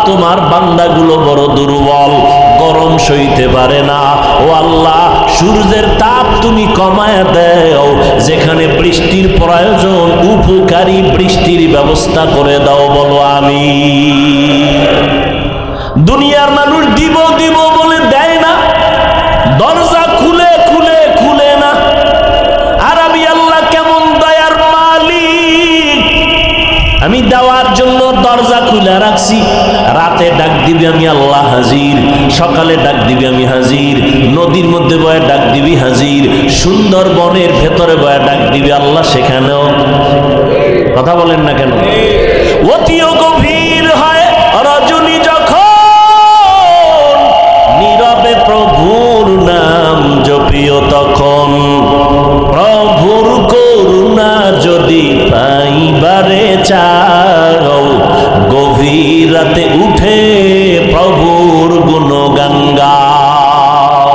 তোমার বান্দাগুলো বড় দুর্বল, গরম সইতে পারে না। ও আল্লাহ, সূর্যের তাপ তুমি কমায়া দাও, যেখানে বৃষ্টির প্রয়োজন উপকারী বৃষ্টির ব্যবস্থা করে দাও, বলো আমিন। দুনিয়ার মানুষ দিব দিব বলে দেয় না, দরজা খুলে খুলে খুলে না। আর আমি আল্লাহ কেমন দয়ার মালিক, আমি দেওয়ার জন্য দরজা খুলে রাখছি। রাতে ডাক দিবি আমি আল্লাহ হাজির, সকালে ডাক দিবি আমি হাজির, নদীর মধ্যে বয়ে ডাক দিবি হাজির, সুন্দর বনের ভেতরে বয়ে ডাক দিবি আল্লাহ সেখানেও। কথা বলেন না কেন? অতিও গভীর হয় রজনী যখন নীরবে প্রভুর নাম জপিও তখন। প্রভুর করুণা যদি পাইবারে চাও, গভীর রাতে উঠে প্রভুর গুণগান গাও।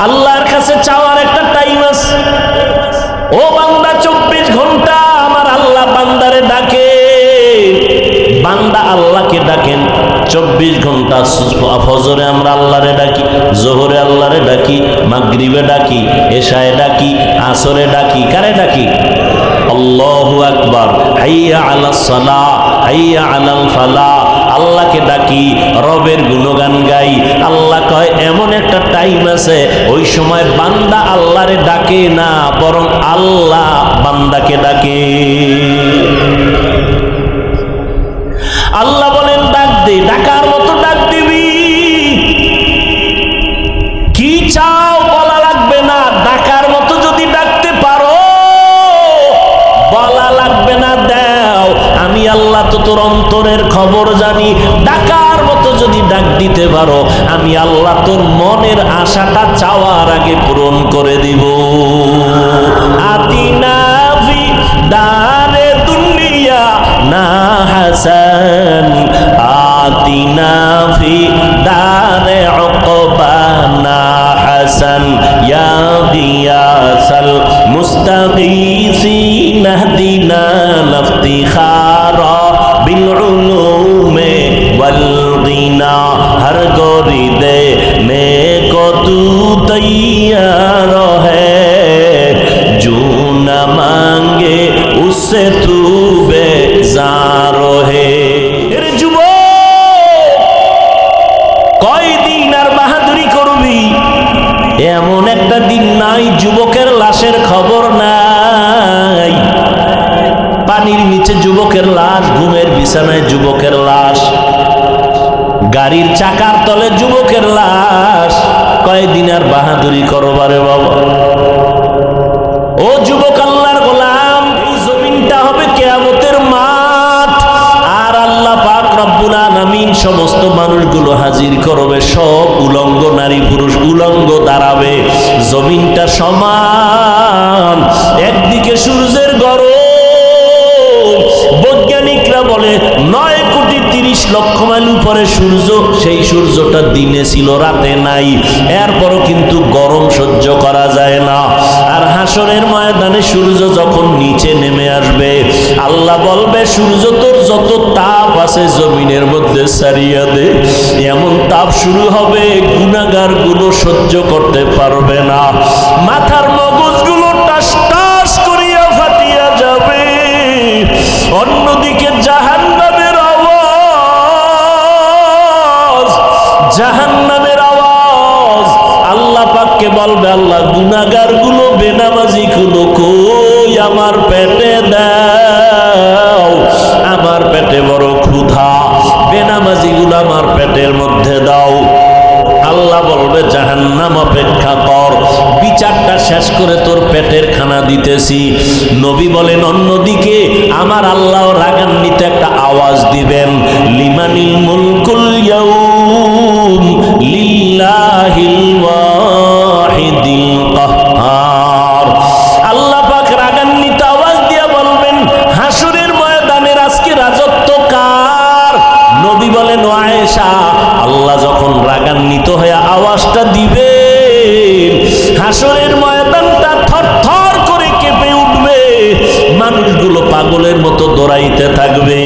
আল্লাহর কাছে চাওয়ার একটা টাইম আছে। ও বান্দা, 24 ঘন্টা আমার আল্লাহ বান্দারে ডাকে। বান্দা আল্লাহকে ডাকেন 24 ঘন্টা। ফজরে আমরা আল্লাহরে ডাকি, জোহরে আল্লাহরে ডাকি, মাগরিবে ডাকি, এশায়ে ডাকি, আসরে ডাকি। কারে ডাকি? আল্লাহু আকবার, হাইয়া আলাস সালাহ, হাইয়া আলাল ফালাহ। আল্লাহকে ডাকি, রবের গুণগান গাই। আল্লাহ কয় এমন একটা টাইম আছে, ওই সময় বান্দা আল্লাহরে ডাকে না, বরং আল্লাহ বান্দাকে ডাকে। আল্লাহ বলেন ডাক দে, ডাকার মতো ডাক দিবি। কি চাও বলা লাগবে না, ডাকার মতো যদি ডাকতে পারো বলা লাগবে না, দাও। আমি আল্লাহ তো তোর অন্তরের খবর জানি। ডাকার মতো যদি ডাক দিতে পারো, আমি আল্লাহ তোর মনের আশাটা চাওয়ার আগে পূরণ করে দিব। আতিনা ফি দারে দুনিয়া না হাসান, আতিনা ফি দারে উকবা না হাসান, ইয়া গিয়াসাল মুস্তাগীসিন ইহদিনা ইফতিখারা বিল উলুমে ওয়াল গিনা। হর গরিদে নেকো তু তৈয়ার হ্যায়, जो न मांगे उससे तू बेजार है। কয়দিন আর বাহাদুরি করবি? এমন একটা দিন নাই যুবকের লাশের খবর নাই। পানির নিচে যুবকের লাশ, ঘুমের বিছানায় যুবকের লাশ, গাড়ির চাকার তলে যুবকের লাশ। কয়দিন আর বাহাদুরি করবারে বাবা? ও যুবক আল্লাহর গোলাম, এই জমিনটা হবে কিয়ামতের মাঠ। আর আল্লাহ পাক রব্বুল আলামিন সমস্ত মানুষগুলো হাজির করবে, সব উলঙ্গ নারী পুরুষ উলঙ্গ দাঁড়াবে। জমিনটা সমান, একদিকে সূর্যের গরম, বৈজ্ঞানিকরা বলে 9,30,00,000 মাইল উপরে সূর্য। সেই সূর্যটা দিনে ছিল, রাতে নাই। এরপরও কিন্তু গরম সহ্য করা যায় না। আর হাসরের ময়দানে সূর্য যখন নিচে নেমে আসবে, আল্লাহ বলবে সূর্য তোর যত তাপ আছে জমিনের মধ্যে সারিয়া দে। এমন তাপ শুরু হবে গুনাহগার গুলো সহ্য করতে পারবে না। মাথার মগজগুলো টাস টাস করিয়া ফাটিয়া যাবে। অন্যদিকে জাহান্নামের আওয়াজ, জাহান্নামের আওয়াজ। আল্লাহ পাককে বলবে আল্লাহ গুনাহগার গুলো, বেনামাজি গুলো কই? আমার পেটে দাও, আমার পেটে বড় ক্ষুধা। বেনামাজি গুলো আমার পেটের মধ্যে দাও। আল্লাহ বলবে জাহান্নাম অপেক্ষা কর, বিচারটা শেষ করে তোর পেটের খানা দিতেছি। নবী বলেন অন্যদিকে আমার আল্লাহ রাগান্বিত একটা আওয়াজ দিবেন, লিমানিল মুলকুল ইয়াউম লিল্লাহিল ওয়াহিদিল কাহ্হার। আল্লাহ পাক রাগান্বিত আওয়াজ দিয়ে বলবেন হাসরের ময়দানের আজকে রাজত্ব কার? নবী বলেন ও আয়েশা, আল্লাহ যখন রাগান্বিত হয়ে আওয়াজটা দিবে, হাসরের ময়দানটা থরথর করে কেঁপে উঠবে। মানুষগুলো পাগলের মতো দৌড়াইতে থাকবে।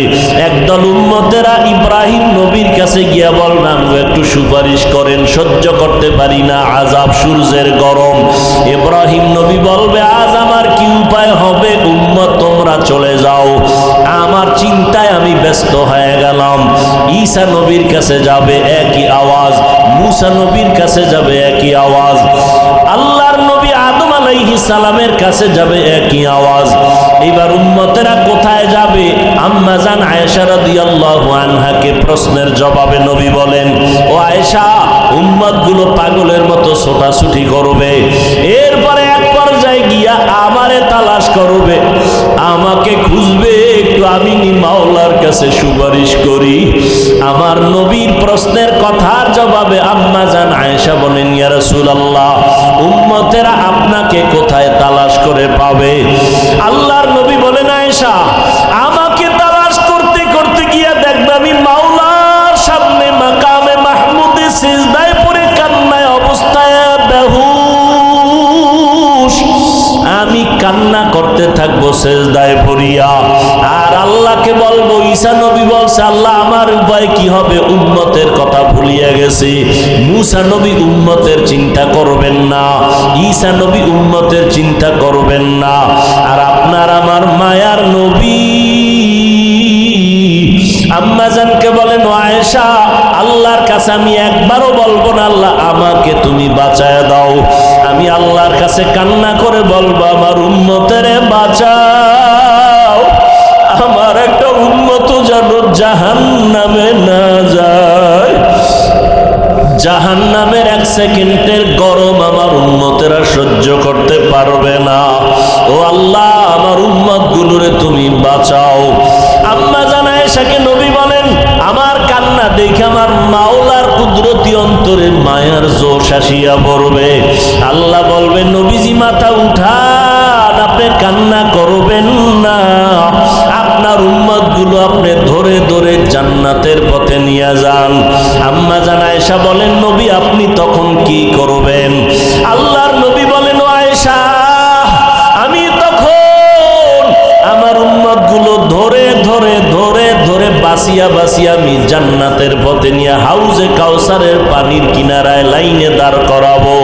একদল একদল উম্মতেরা ইব্রাহিম নবীর কাছে গিয়া বললাম একটু সুপারিশ করেন, সহ্য করতে পারি না আযাব, সূর্যের গরম। ইব্রাহিম নবী বলবে আজ আমার কি উপায় হবে, উম্মত তোমরা চলে যাও। আমার চিন্তায় আমি ব্যস্ত হয়ে গেলাম। ঈসা নবীর কাছে যাবে একই আওয়াজ, মুসা নবীর কাছে যাবে একই আওয়াজ, আল্লাহর নবী আদম আলাইহিস সালামের কাছে যাবে একই আওয়াজ। এবার উম্মতেরা কোথায় যাবে? আম্মা জান আয়েশা রাদিয়াল্লাহু আনহাকে প্রশ্নের জবাবে নবী বলেন, ও আয়েশা, উম্মতগুলো পাগলের মতো ছোটাছুটি করবে, এরপরে এক পর্যায়ে গিয়া আমারে তালাশ করবে, আমাকে খুঁজবে, একটু আমি মাওলার কাছে সুপারিশ করি। আমার নবীর প্রশ্নের কথার জবাবে আম্মা জান আয়েশা বলেন, ইয়া রাসূলুল্লাহ, উম্মতেরা আপনাকে কোথায় তালাশ করে পাবে? আল্লাহর নবী বলেন, আয়েশা, আমাকে তালাশ করতে করতে গিয়া দেখবে আমি মাওলার সামনে মাকামে মাহমুদে সিজদায় পড়ে কান্নায় অবস্থায় বেহুশ, আমি কান্না করতে থাকবো সিজদায় পড়িয়া, আর আল্লাহকে বলবো, ঈসা নবী বলছে আল্লাহ আমার উপায় কি হবে, উম্মতের কথা ভুলিয়া গেছি। মুসা নবী উম্মতের চিন্তা করবেন না, ঈসা নবী উম্মতের চিন্তা করবেন না, আর আপনার আমার মায়ার নবী আম্মা জানকে বলেন, ও আয়েশা, আল্লাহর কাছে আমি একবারও বলবো না আল্লাহ আমাকে তুমি বাঁচায় দাও, আমি আল্লাহর কাছে কান্না করে বলবো আমার উম্মতের বাঁচাও, আমার একটা উম্মত যেন জাহান্নামে না যায়, জাহান্নামের এক সেকেন্ডের গরম আমার উম্মতেরা সহ্য করতে পারবে না। ও আল্লাহ, আমার উম্মত গুলোরে তুমি বাঁচাও। আম্মা জান আয়েশাকে নবী বলেন, আমার কান্না দেখে আমার মাওলার কুদরতি অন্তরে মায়ার জোশ আসিয়া পড়বে। আল্লাহ বলবেন, নবীজি মাথা উঠান, আপনি কান্না করবেন না, আপনার উম্মত গুলো আপনি ধরে ধরে জান্নাতের পথে নিয়ে যান। আম্মা জান আয়েশা বলেন, নবী আপনি তখন কি করবেন? আল্লাহর নবী বলেন, ও আয়েশা, আমি তখন আমার উম্মত গুলো ধরে ধরে ধরে ধরে বাসিয়া বাসিয়া আমি জান্নাতের পথে নিয়ে হাউজে কাউসারের পানির কিনারায় লাইনে দাঁড় করাবো।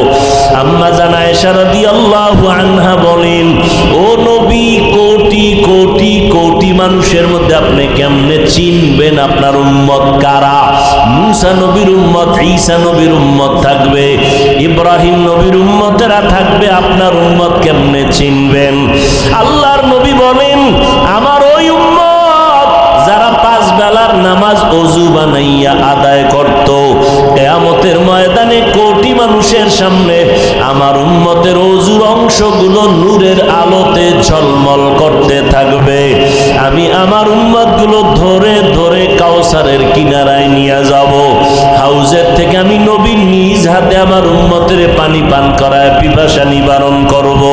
আম্মা জান আয়েশা রাদিয়াল্লাহু আনহা বলেন, ও নবী, কোটি কোটি কোটি মানুষের মধ্যে আপনি কেমনে চিনবেন আপনার উম্মত কারা? মুসা নবীর উম্মত, ঈসা নবীর উম্মত থাকবে, ইব্রাহিম নবীর উম্মতেরা থাকবে, আপনার উম্মত কেমনে চিনবেন? আল্লাহর নবী বলেন, আমার ওই উম্মত যারা 5 বেলার নামাজ ওযু বানাইয়া আদায় করত, কিয়ামতের ময়দানে কোটি মানুষের সামনে আমার উম্মতের ওযুর অংশগুলো নূরের আলোতে ঝলমল করতে থাকবে। আমি আমার উম্মতগুলো ধরে ধরে কাউসারের কিনারায় নিয়ে যাব, হাউজের থেকে আমি নবী নিজ হাতে আমার উম্মতের পানি পান করায় পিপাসা নিবারণ করব।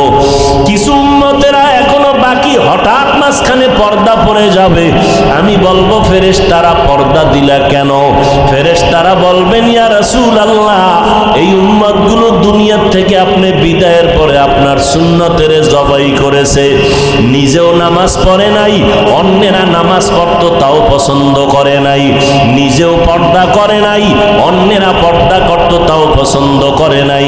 কিছু উম্মতেরা এখনো বাকি, হঠাৎ মাঝখানে পর্দা পড়ে যাবে, আমি বলবো ফেরেশতারা পর্দা দিলা কেন? ফেরেশতারা বলবেন, ইয়া রাসূলুল্লাহ, এই উম্মতগুলো দুনিয়ার থেকে আপনি বিদায়ের পরে আপনার সুন্নতের জবাই করেছে, নিজেও নামাজ পড়ে নাই, অন্যেরা নামাজ পড়তো তাও পছন্দ করে নাই, নিজেও পর্দা করে নাই, অন্যেরা পর্দা করতো তাও পছন্দ করে নাই,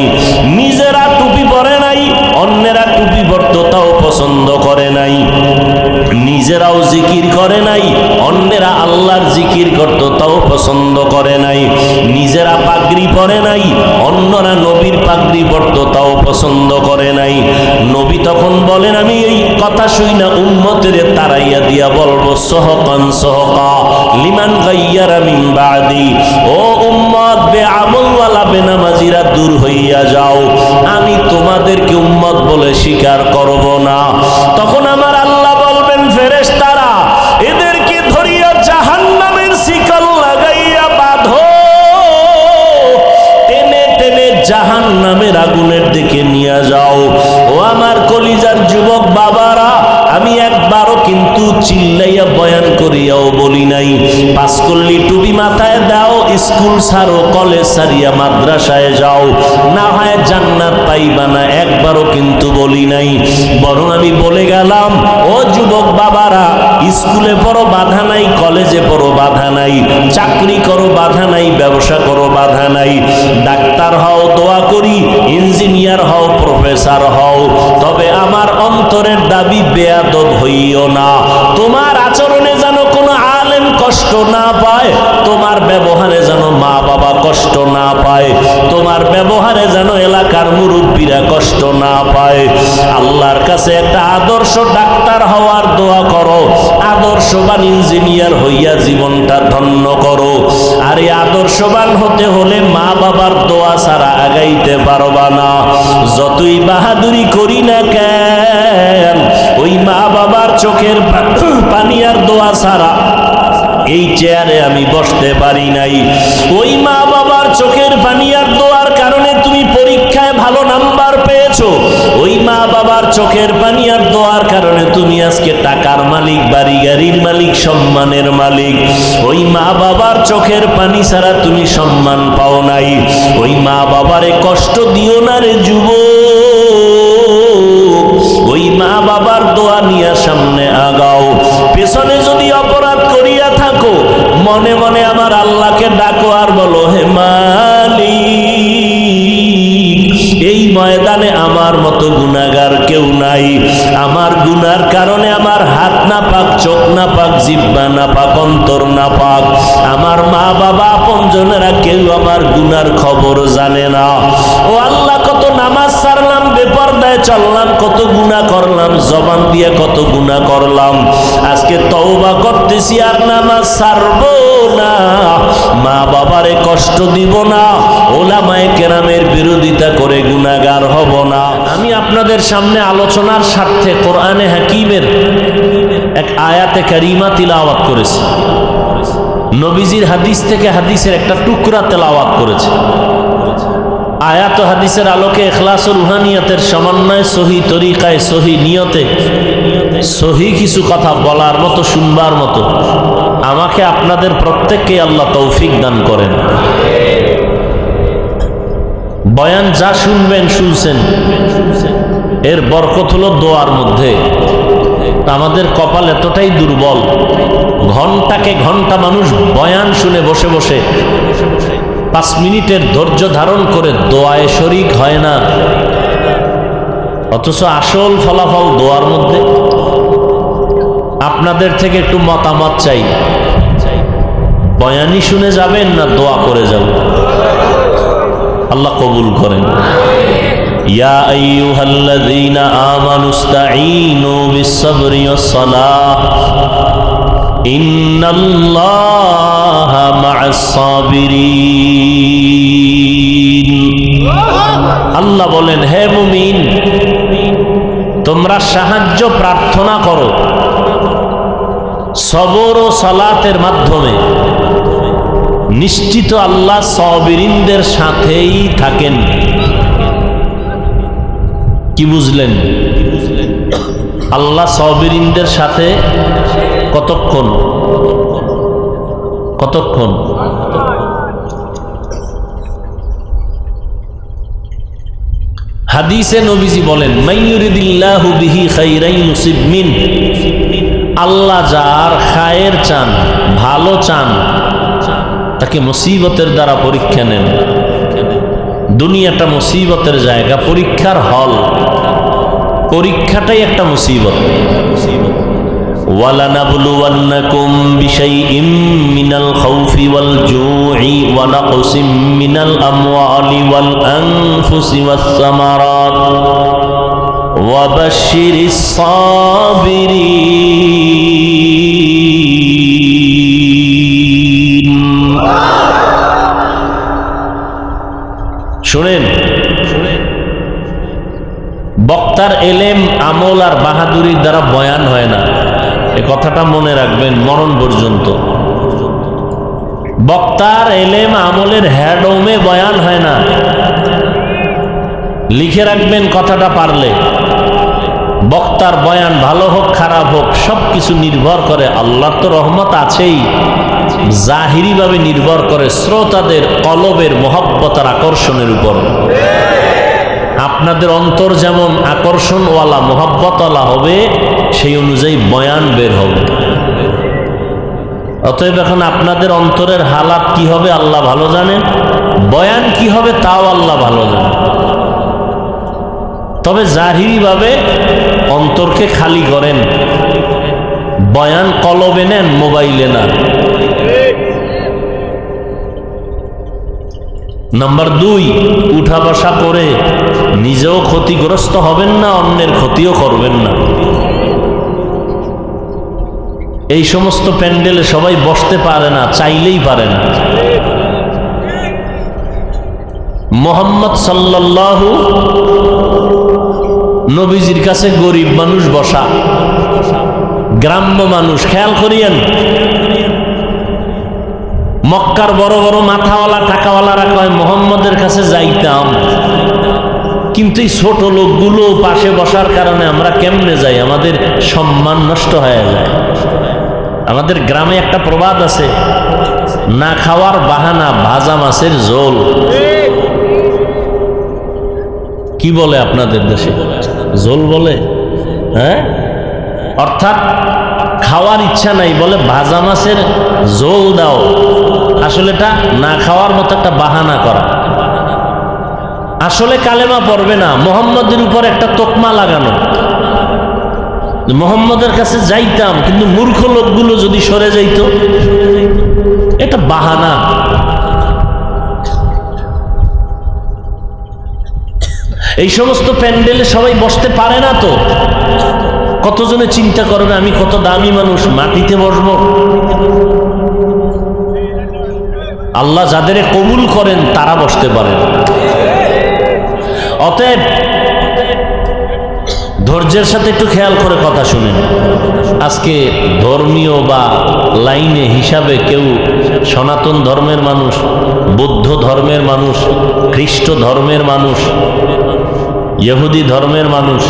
নিজেরা টুপি পরে নাই, অন্যেরা টুপি পরতো তাও পছন্দ করে নাই, নিজেরাও জিকির করে নাই, অন্যেরা আল্লাহর জিকির করতো তাও পছন্দ করে নাই, নিজেরা পাগড়ি পরে নাই, অন্যরা নবীর পাগড়ি পরতো তাও পছন্দ করে নাই। নবী তখন বলেন, আমি এই কথা শুই না উম্মতের তারাইয়া দিয়া বলবো, সহকান সহকা লিমান গাইয়ারা মিন বাদি, ও উম্মত বেআমলওয়ালা বেনামাজিরা দূর হইয়া যাও, আমি তোমাদেরকে উম্মত বলে স্বীকার করব না। তখন আমার আল্লাহ বলবেন, ফেরেশতারা এদেরকে ধরিয়া জাহান্নামের শিকল লাগাইয়া বাঁধো, টেনে টেনে জাহান্নামের আগুনের দিকে নিয়ে যাও। ও আমার কলিজার যুবক বাবারা, আমি একবারও কিন্তু চিল্লাইয়া বয়ান করিয়াও বলি নাই, পাঁচকল্লি টুপি মাথায় দাও, স্কুল ছাড়ো, কলেজ ছাড়িয়া মাদ্রাসায় যাও, না হয় জান্নাত পাইবা না। একবারও কিন্তু বলি নাই, বরং আমি বলে গেলাম, ও যুবক বাবারা, স্কুলে পড়ো বাধা নাই, কলেজে পড়ো বাধা নাই, চাকরি করো বাধা নাই, ব্যবসা করো বাধা নাই, ডাক্তার হও দোয়া করি, ইঞ্জিনিয়ার হও, প্রফেসর হও, তবে আমার অন্তরের দাবি বেয়াদব হইও না। তোমার আচরণে যেন কোনো আলেম কষ্ট না পায়, তোমার ব্যবহারে যেন মা বাবা কষ্ট না পায়, তোমার ব্যবহারে যেন এলাকার মুরব্বীরা কষ্ট না পায়। আল্লাহর কাছে একটা আদর্শ ডাক্তার হওয়ার দোয়া করো, আদর্শবান ইঞ্জিনিয়ার হইয়া জীবনটা ধন্য করো। আর এই আদর্শবান হতে হলে মা বাবার দোয়া ছাড়া আগাইতে পারবা না। যতই বাহাদুরি করি না কেন, ওই মা বাবার চোখের পানি আর দোয়া ছাড়া এই চেয়ারে আমি বসতে পারি নাই। ওই মা বাবার চোখের পানি আর দোয়ার কারণে তুমি পরীক্ষায় ভালো নাম্বার পেয়েছো। ওই মা বাবার চোখের পানি আর দোয়ার কারণে তুমি আজকে টাকার মালিক, বাড়ি গাড়ির মালিক, সম্মানের মালিক। ওই মা বাবার চোখের পানি ছাড়া তুমি সম্মান পাও নাই। ওই মা বাবারে কষ্ট দিও না রে যুবক, ওই মা বাবার দোয়া নিয়ে সামনে আগাও। পেছনে যদি অপরাধ করিয়া থাকো, মনে মনে আমার আল্লাহকে ডাকো আর বলো, হে মালিক, এই ময়দানে আমার মতো গুনাহগার কেউ নাই। আমার গুনার কারণে আমার হাত না পাক, চোখ না পাক, জিহ্বা না পাক, অন্তর না পাক। আমার মা বাবা আপনজনেরা কেউ আমার গুনার খবর জানে না। ও আল্লাহ, কত নামাজ ছাড়লাম, বেপরদায় চললাম, কত গুনাহ করলাম, জবান দিয়ে কত গুনাহ করলাম। আজকে তওবা করতেছি আর নামাজ ছাড়বো না, মা বাবারে কষ্ট দিব না, ওলামায়ে কেরামের বিরোধিতা করে গুনাহগার হব না। আমি আপনাদের সামনে আলোচনার স্বার্থে কোরআনে হাকিমের এক আয়াতে কারিমা তিলাওয়াত করেছি। নবীজির হাদিস থেকে হাদিসের একটা টুকরা তেলাওয়াত করেছে। আয়াত ও হাদিসের আলোকে ইখলাসুল রুহানিয়াতের সমন্বয়ে সহি তরিকায়, সহি নিয়তে, সহি কিছু কথা বলার মতো, শুনবার মতো আমাকে আপনাদের প্রত্যেককে আল্লাহ তৌফিক দান করেন। বয়ান যা শুনবেন, শুনছেন, এর বরকত হলো দোয়ার মধ্যে। আমাদের কপাল এতটাই দুর্বল, ঘন্টাকে ঘন্টা মানুষ বয়ান শুনে বসে বসে 5 মিনিটের ধৈর্য ধারণ করে দোয়ায় শরীক হয় না, অথচ আসল ফলাফল দোয়ার মধ্যে। আপনাদের থেকে একটু মতামত চাই, বয়ানই শুনে যাবেন না দোয়া করে যাবেন? আল্লাহ কবুল করেন। ইয়া আইয়ুহাল্লাযীনা আমানুস্তাঈনু বিস-সাবরি ওয়াস-সালাহ ইন্নাল্লাহা মা'আস-সাবিরিন। আল্লাহ বলেন, হে মুমিন, তোমরা সাহায্য প্রার্থনা করো সবর ও সালাতের মাধ্যমে, নিশ্চিত আল্লাহ সাবিরিনদের সাথেই থাকেন। কি বুঝলেন? আল্লাহ সাবিরিনদের সাথে কতক্ষণ? কতক্ষণ? হাদিসে নবীজি বলেন, মাইয়ুরিদিল্লাহু বিহি খাইরান ইউসিব মিন। আল্লাহ যার খায়ের চান, ভালো চান, তাকে মুসিবতের দ্বারা পরীক্ষা নেন। দুনিয়াটা মুসিবতের জায়গা, পরীক্ষার হল। পরীক্ষাটাই একটা মুসিবত। ওয়ালানাবলুওয়ান্নাকুম বিশাইইম মিনাল খাউফি ওয়াল জুই ওয়া নাকসিম মিনাল আমওয়ালি ওয়াল আনফুসি ওয়াস সামারাত ওয়া বাশশিরিস সাবিরিন। শুনেন, বক্তার এলেম, আমল আর বাহাদুরির দ্বারা বয়ান হয় না, এ কথাটা মনে রাখবেন মরণ পর্যন্ত। বক্তার এলেম আমলের হ্যাডমে বয়ান হয় না, লিখে রাখবেন কথাটা পারলে। বক্তার বয়ান ভালো হোক খারাপ হোক, সবকিছু নির্ভর করে, আল্লাহর তো রহমত আছেই, জাহিরিভাবে নির্ভর করে শ্রোতাদের কলবের মহব্বত আর আকর্ষণের উপর। আপনাদের অন্তর যেমন আকর্ষণওয়ালা মহব্বতওয়ালা হবে, সেই অনুযায়ী বয়ান বের হবে। অতএব এখন আপনাদের অন্তরের হালাত কি হবে আল্লাহ ভালো জানেন, বয়ান কি হবে তাও আল্লাহ ভালো জানেন। তবে জাহিরিভাবে অন্তরকে খালি করেন, বয়ান কলবে নেন, মোবাইলে না। নাম্বার 2, উঠা বসা করে নিজেও ক্ষতিগ্রস্ত হবেন না, অন্যের ক্ষতিও করবেন না। এই সমস্ত প্যান্ডেলে সবাই বসতে পারে না, চাইলেই পারে না। মুহাম্মদ সাল্লাল্লাহু নবীজির কাছে গরিব মানুষ বসা, গ্রাম্য মানুষ। খেয়াল করিয়েন, মক্কার বড় বড় মাথাওয়ালা টাকাওয়ালারা কয় মুহাম্মদের কাছে যাইতাম, কিন্তু এই ছোট লোকগুলো পাশে বসার কারণে আমরা কেমনে যাই, আমাদের সম্মান নষ্ট হয়ে যায়। আমাদের গ্রামে একটা প্রবাদ আছে, না খাওয়ার বাহানা ভাজা মাছের ঝোল। কি বলে আপনাদের দেশে? ঝোল বলে, হ্যাঁ? অর্থাৎ খাওয়ার ইচ্ছা নাই, বলে ভাজা মাছের ঝোল দাও। আসলে এটা না খাওয়ার মতো একটা বাহানা করা। আসলে কালেমা পড়বে না, মুহাম্মদের উপর একটা তোকমা লাগানো। মুহাম্মদের কাছে যাইতাম, কিন্তু মূর্খ লোকগুলো যদি সরে যাইত, এটা বাহানা। এই সমস্ত প্যান্ডেলে সবাই বসতে পারে না তো। কতজনে চিন্তা করবে আমি কত দামি মানুষ, মাটিতে বসবো। আল্লাহ যাদের কবুল করেন তারা বসতে পারেন। অতএব ধৈর্যের সাথে একটু খেয়াল করে কথা শুনেন। আজকে ধর্মীয় বা লাইনে হিসাবে কেউ সনাতন ধর্মের মানুষ, বৌদ্ধ ধর্মের মানুষ, খ্রিস্ট ধর্মের মানুষ, ইহুদি ধর্মের মানুষ,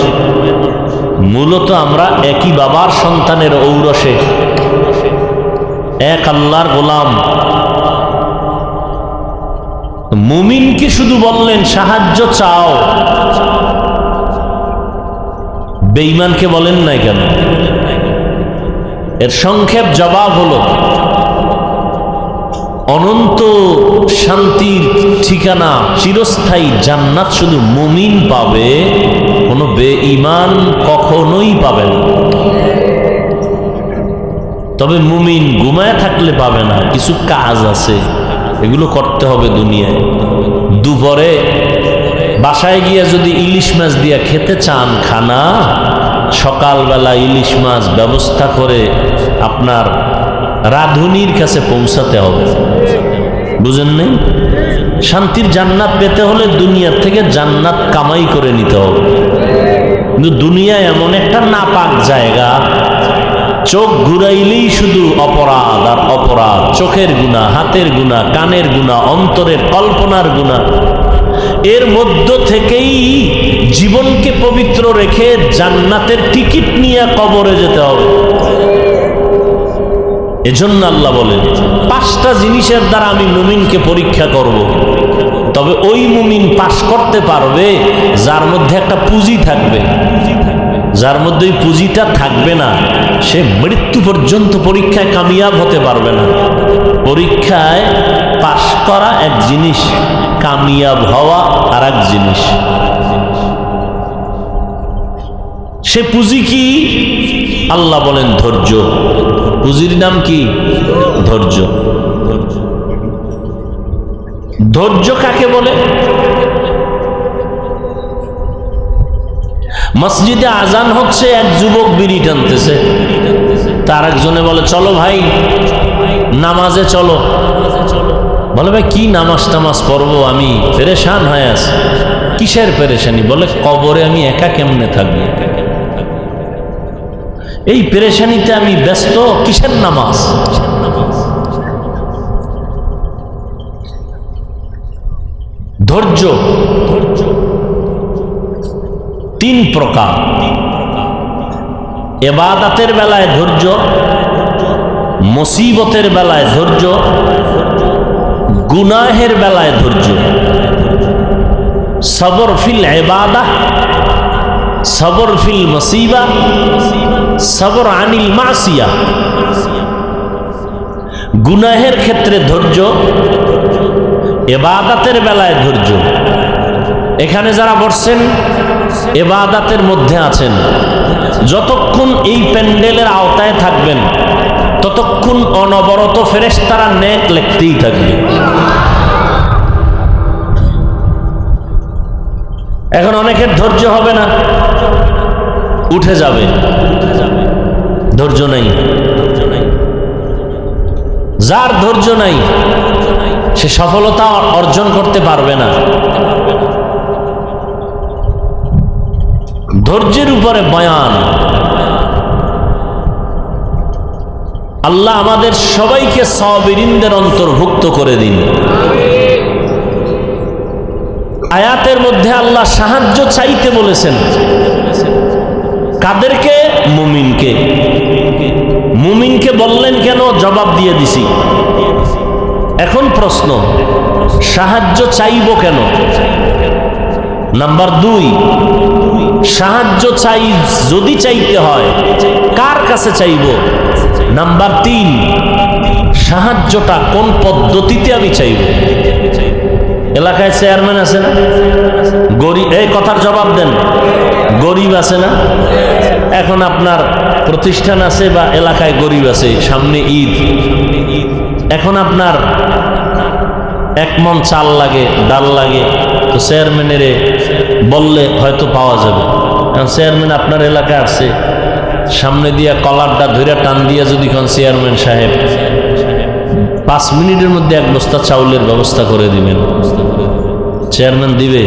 মূলত আমরা একই বাবার সন্তানের ঔরসে, এক আল্লাহর গোলাম। মুমিনকে শুধু বললেন সাহায্য চাও, বেঈমানকে বলেন নাই কেন? এর সংক্ষেপ জবাব হলো, অনন্ত শান্তির ঠিকানা চিরস্থায়ী জান্নাত শুধু মুমিন পাবে, কোনো বেঈমান কখনোই পাবে না। তবে মুমিন ঘুমায় থাকলে পাবে না, কিছু কাজ আছে, এগুলো করতে হবে দুনিয়ায়। দুপুরে বাসায় গিয়া যদি ইলিশ মাছ দিয়া খেতে চান খানা, সকালবেলা ইলিশ মাছ ব্যবস্থা করে আপনার রাঁধুনির কাছে পৌঁছাতে হবে। বুঝেন নাই? শান্তির জান্নাত পেতে হলে দুনিয়ার থেকে জান্নাত কামাই করে নিতে হবে। কিন্তু দুনিয়া এমন একটা নাপাক জায়গা, চোখ ঘুরাইলেই শুধু অপরাধ আর অপরাধ। চোখের গুনাহ, হাতের গুনাহ, কানের গুনাহ, অন্তরের কল্পনার গুনাহ। এর মধ্য থেকেই জীবনকে পবিত্র রেখে জান্নাতের টিকিট নিয়ে কবরে যেতে হবে। এজন্য আল্লাহ বলেন 5টা জিনিসের দ্বারা আমি মুমিনকে পরীক্ষা করব। তবে ওই মুমিন পাশ করতে পারবে যার মধ্যে একটা পুঁজি থাকবে। যার মধ্যে ওই পুঁজিটা থাকবে না, সে মৃত্যু পর্যন্ত পরীক্ষায় কামিয়াব হতে পারবে না। পরীক্ষায় পাশ করা এক জিনিস, কামিয়াব হওয়া আর এক জিনিস। সে পুঁজি কি? আল্লাহ বলেন ধৈর্য। পুঁজির নাম কি? ধৈর্য। ধৈর্য কাকে বলে? মসজিদে আজান হচ্ছে, এক যুবক বিড়ি টানতেছে, তার একজনে বলে চলো ভাই নামাজে চলো। বলে ভাই কি নামাজ টামাজ পড়বো, আমি পেরেশান হয়ে আছি। কিসের পেরেশানি? বলে কবরে আমি একা কেমনে থাকবো, এই পেরেশানিতে আমি ব্যস্ত, কিসের নামাজ? ধৈর্য 3 প্রকার। ইবাদতের বেলায় ধৈর্য, মুসিবতের বেলায় ধৈর্য, গুনাহের বেলায় ধৈর্য। সবর ফিল ইবাদাহ, সবর ফিল মুসিবা, সবর আনিল মাসিয়া। গুনাহের ক্ষেত্রে ধৈর্য, ইবাদতের বেলায় ধৈর্য। এখানে যারা বসছেন ইবাদতের মধ্যে আছেন, যতক্ষণ এই প্যান্ডেলের আওতায় থাকবেন ততক্ষণ অনবরত ফেরেশতারা নেক লিখতেই থাকবে। এখন অনেকের ধৈর্য হবে না, উঠে যাবে, ধৈর্য নাই। যার ধৈর্য নাই সে সফলতা অর্জন করতে পারবে না। ধৈর্যের উপরে বয়ান। আল্লাহ আমাদের সবাইকে সাবিরিনদের অন্তর্ভুক্ত করে দিন। আয়াতের মধ্যে আল্লাহ সাহায্য চাইতে বলেছেন। কাদেরকে? মুমিনকে। মুমিনকে বললেন কেন? জবাব দিয়ে দিছি। এখন প্রশ্ন, সাহায্য চাইব কেন? নাম্বার 2, সাহায্য চাই যদি চাইতে হয় কার কাছে চাইব? নাম্বার 3, সাহায্যটা কোন পদ্ধতিতে আমি চাইব? এলাকায় চেয়ারম্যান আছে না? গরিব, এই কথার জবাব দেন। গরিব আছে না? এখন আপনার প্রতিষ্ঠান আছে বা এলাকায় গরিব আছে, সামনে ঈদ, এখন আপনার 1 মণ চাল লাগে, ডাল লাগে, তো চেয়ারম্যানের বললে হয়তো পাওয়া যাবে। এখন চেয়ারম্যান আপনার এলাকায় আসছে, সামনে দিয়া কলারটা ধরে টান দিয়া যদি কোন চেয়ারম্যান সাহেব 5 মিনিটের মধ্যে 1 বস্তা চাউলের ব্যবস্থা করে দিবেন, চেয়ারম্যান দিবে?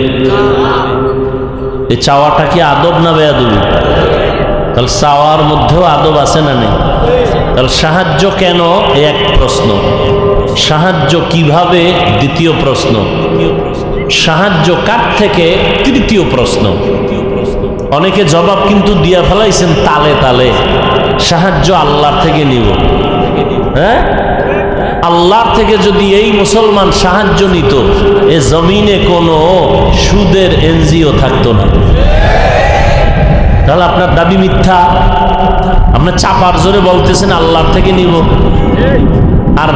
এই চাওয়াটা কি আদব না বেয়াদবি? তাহলে চাওয়ার মধ্যেও আদব আছে না নেই? তাহলে সাহায্য কেন? এক প্রশ্ন। সাহায্য কিভাবে? দ্বিতীয় প্রশ্ন। সাহায্য কার থেকে? তৃতীয় প্রশ্ন। অনেকে জবাব কিন্তু দিয়া ফেলাইছেন তালে তালে। সাহায্য আল্লাহর থেকে নিব। হ্যাঁ, আল্লাহর থেকে যদি এই মুসলমান সাহায্য নিত, এ জমিনে কোনো সুদের এনজিও থাকতো না। তাহলে আপনার দাবি মিথ্যা। আপনার চাপার জোরে বলতেছেন আল্লাহর থেকে নিব, আর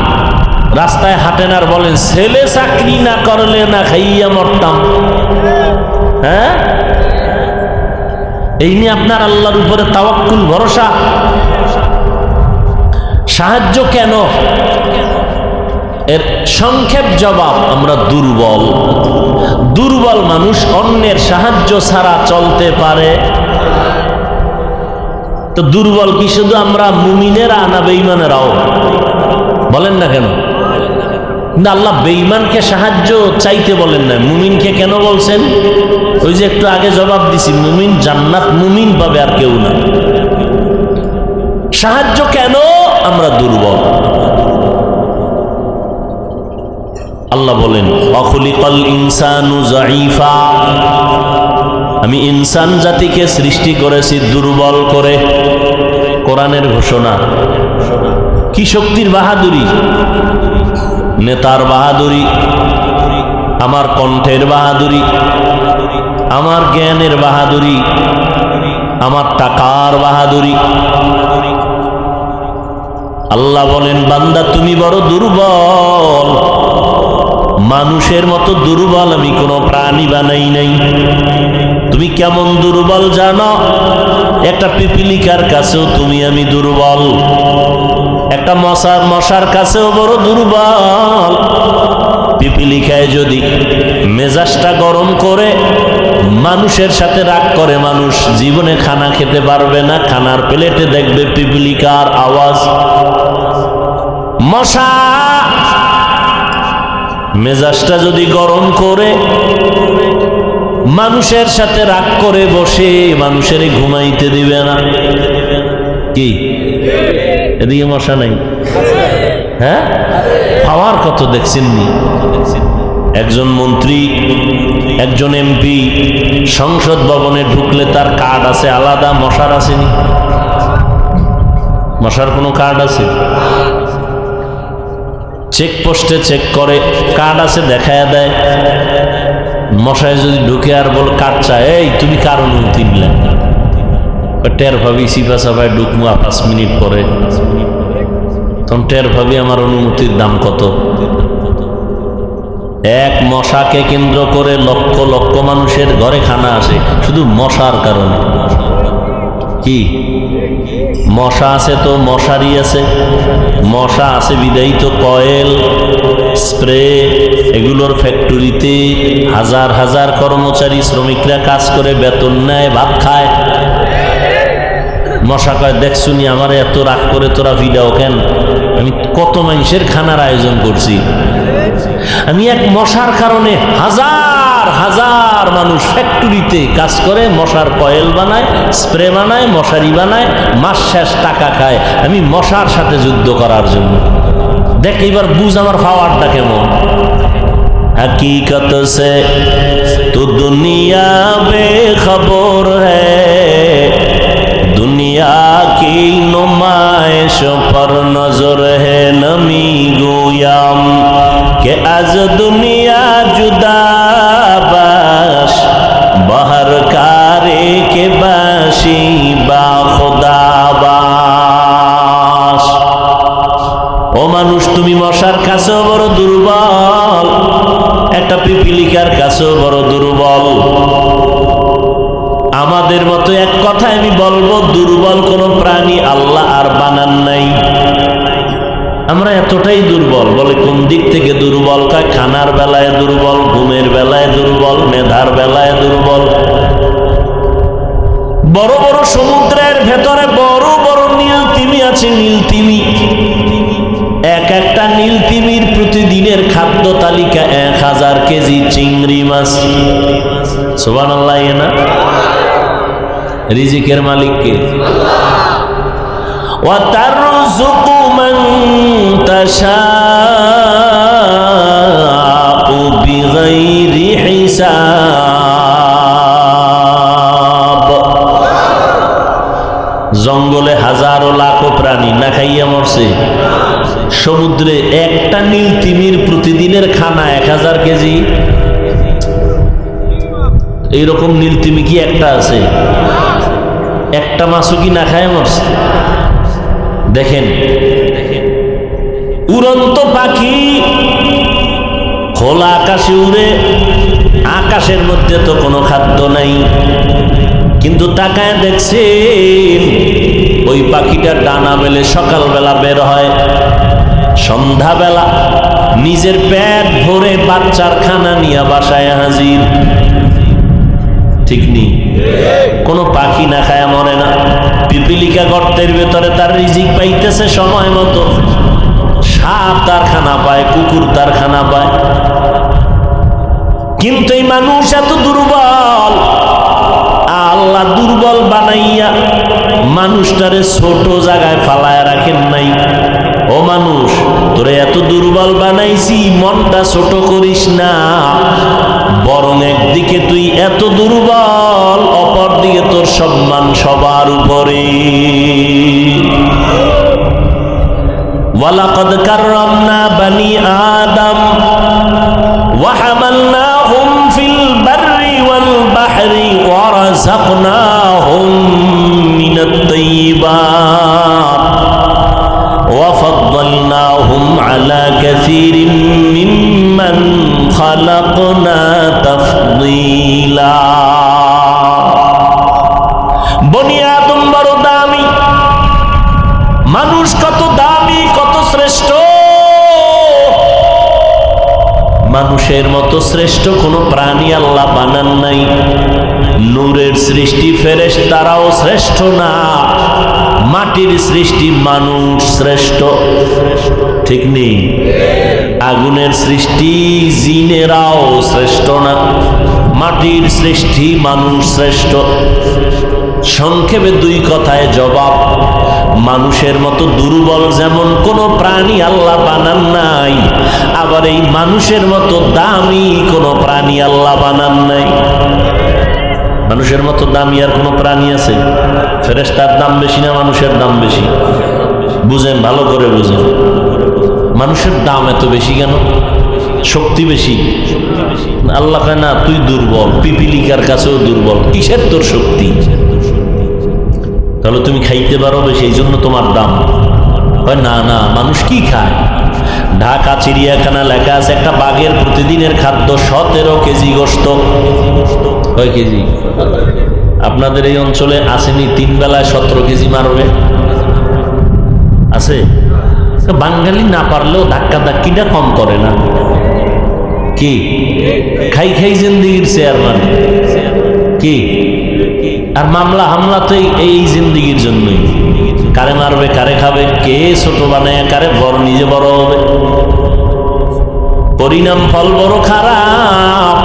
রাস্তায় হাঁটেন আর বলেন ছেলে চাকরি না করলে না খাইয়া মরতাম। হ্যাঁ, এই নিয়ে আপনার আল্লাহর উপরে তাওয়াক্কুল, ভরসা। সাহায্য কেন? এর সংক্ষেপ জবাব, আমরা দুর্বল। দুর্বল মানুষ অন্যের সাহায্য ছাড়া চলতে পারে? তো দুর্বল কি শুধু আমরা মুমিনেরা না বেঈমানেরাও? বলেন না কেন? কিন্তু আল্লাহ বেঈমানকে সাহায্য চাইতে বলেন না, মুমিনকে কেন বলছেন? ওই যে একটু আগে জবাব দিছি, মুমিন জান্নাত মুমিন পাবে, আর কেউ না। সাহায্য কেন? আমরা দুর্বল। আল্লাহ বলেন অখলিকাল ইনসানু যায়ীফা, আমি ইনসান জাতিকে সৃষ্টি করেছি দুর্বল করে। কোরআনের ঘোষণা। কি শক্তির বাহাদুরি! নেতার বাহাদুরি, আমার কণ্ঠের বাহাদুরি, আমার জ্ঞানের বাহাদুরি, আমার টাকার বাহাদুরি। আল্লাহ বলেন বান্দা তুমি বড় দুর্বল। মানুষের মতো দুর্বল আমি কোনো প্রাণী বানাই নাই। তুমি কেমন দুর্বল জানো? একটা পিপিলিকার কাছেও তুমি আমি দুর্বল, একটা মশার কাছেও বড় দুর্বল। পিপিলিকায় যদি মেজাজটা গরম করে মানুষের সাথে রাগ করে, মানুষ জীবনে খানা খেতে পারবে না। খানার প্লেটে দেখবে পিপিলিকার আওয়াজ। মশা মেজাজটা যদি গরম করে মানুষের সাথে রাগ করে বসে, মানুষের ঘুমাইতে দিবে না। কি এদিকে মশা নাই? হ্যাঁ, পাওয়ার কত দেখছেন নি? একজন মন্ত্রী, একজন এমপি সংসদ ভবনে ঢুকলে তার কার্ড আছে আলাদা, মশার আসেনি? মশার কোনো কার্ড আছে? চেকপোস্টে চেক করে, কার্ড আছে দেখায় দেয়। মশায় যদি ঢুকে আর বল কার্ড চায়, এই তুমি কার অনুমতি নিলে? টের ভাবি সিপা সাপায় ঢুকমু 5 মিনিট পরে, তখন টের ভাবি আমার অনুমতির দাম কত। এক মশাকে কেন্দ্র করে লক্ষ লক্ষ মানুষের ঘরে খানা আসে শুধু মশার কারণে। কি মশা আছে তো মশারি আছে, মশা আছে বিদায়ী তো কয়েল, স্প্রে, এগুলোর ফ্যাক্টরিতে হাজার হাজার কর্মচারী শ্রমিকরা কাজ করে বেতন নেয়, ভাত খায়। মশা কয় দেখছুনি আমার এত রাগ করে তোরা ভিড়াও কেন? আমি কত মানুষের খানার আয়োজন করছি, আমি এক মশার কারণে হাজার হাজার মানুষ ফ্যাক্টরিতে কাজ করে, মশার কয়েল বানায়, স্প্রে বানায়, মশারি বানায়, মাস শেষ টাকা খায়, আমি মশার সাথে যুদ্ধ করার জন্য। দেখ এবার বুঝ আমার পাওয়ারটা কেমন। हकीकत से तो दुनिया बेखबर है, दुनिया की नुमाइश पर नजर है नमी गोयाम के आज दुनिया जुदा बाश बाहर कारे के बाशी बा खुदा बाश। ও মানুষ তুমি মশার কাছেও বড় দুর্বল, একটা পিপিলিকার কাছেও বড় দুর্বল। আমাদের মতো এক কথা আমি বলবো, দুর্বল কোন প্রাণী আল্লাহ আর বানান নাই। আমরা এতটাই দুর্বল। বলে কোন দিক থেকে দুর্বল? কয় খানার বেলায় দুর্বল, ঘুমের বেলায় দুর্বল, মেধার বেলায় দুর্বল। বড় বড় সমুদ্রের ভেতরে বড় বড় নীল তিমি আছে, নীল তিমি। এক একটা নীল তিমির প্রতিদিনের খাদ্য তালিকা 1000 কেজি চিংড়ি মাছ। সুবহানাল্লাহ। না রিজিকের মালিক কে? ওয়া তারযুকু মান তাশাউ বিগাইরি হিসাব। জঙ্গলে হাজারো লাখো প্রাণী না খাইয়া মরছে, সমুদ্রে একটা নীল তিমির প্রতিদিনের খানা 1000 কেজি। এইরকম নীল তিমি কি একটা আছে? একটা মাছও কি না খায় মরছে? দেখেন উড়ন্ত পাখি খোলা আকাশে উড়ে, আকাশের মধ্যে তো কোনো খাদ্য নাই, কিন্তু তাকায় দেখছেন ওই পাখিটার ডানা মেলে সকালবেলা বের হয়, সন্ধ্যাবেলা নিজের পেট ভরে বাচ্চার খানা নিয়ে বাসায় হাজির। ঠিক নেই? কোনো পাখি না খায় মরে না। পিপিলিকা গর্তের ভেতরে তার রিজিক পাইতেছে সময় মতো, সাপ তার খানা পায়, কুকুর তার খানা পায়। কিন্তু এই মানুষ এত দুর্বল, আল্লাহ দুর্বল বানাইয়া মানুষটারে ছোট জায়গায় ফালায় রাখেন নাই। ও মানুষ, তোরে এত দুর্বল বানাইছি, মনটা ছোট করিস না, বরং একদিকে তুই এত দুর্বল, অপর দিকে তোর সম্মান সবার উপরে। ওয়ালাকাদ কাররামনা বানি আদম ওয়া হামালনাহুম ফিল বাররি ওয়াল বাহরি ওয়া রাযাকনাহুম মিনাত তাইয়্যিবাত ওয়া ফাদ্দালনাহুম আলা কাসীরিন মিম্মান খালাকনা তাফদীলা। বনি আদম বড় দামি, মানুষ কত দামি, কত শ্রেষ্ঠ। মানুষের মতো শ্রেষ্ঠ কোনো প্রাণী আল্লাহ বানান নাই। নূরের সৃষ্টি ফেরেশতারাও শ্রেষ্ঠ না, মাটির সৃষ্টি মানুষ শ্রেষ্ঠ। ঠিক নেই? আগুনের সৃষ্টি জিনেরাও শ্রেষ্ঠ না, মাটির সৃষ্টি মানুষ শ্রেষ্ঠ। সংক্ষেপে দুই কথায় জবাব, মানুষের মতো দুর্বল যেমন কোনো প্রাণী আল্লাহ বানান নাই, আবার এই মানুষের মতো দামি কোনো প্রাণী আল্লাহ বানান নাই। মানুষের মতো দামি আর কোনো প্রাণী আছে? ফেরেশতার দাম বেশি না মানুষের দাম বেশি? বুঝেন, ভালো করে বুঝেন। মানুষের দাম এত বেশি কেন? শক্তি বেশি? আল্লাহ কয় না তুই দুর্বল, পিপিলিকার কাছেও দুর্বল, কিসের তোর শক্তি? তাহলে তুমি খাইতে পারো সেই জন্য তোমার দাম। হয় না না, মানুষ কি খায়? ঢাকা চিড়িয়াখানা লেখা আছে একটা বাঘের প্রতিদিনের খাদ্য 17 কেজি গোশত। কয় কেজি? আপনাদের এই অঞ্চলে আসেনি 3 বেলায় 17 কেজি মারবে? আছে? বাঙালি না পারলেও ধাক্কা ধাক্কিটা কম করে না কি? খাই খাই জিন্দিগির চেয়ারম্যান কি? আর মামলা হামলা তো এই জিন্দিগির জন্যই। কারে মারবে, কারে খাবে, কে ছোট বানায় কারে বড়, নিজে বড় হবে, পরিণাম ফল বড় খারাপ।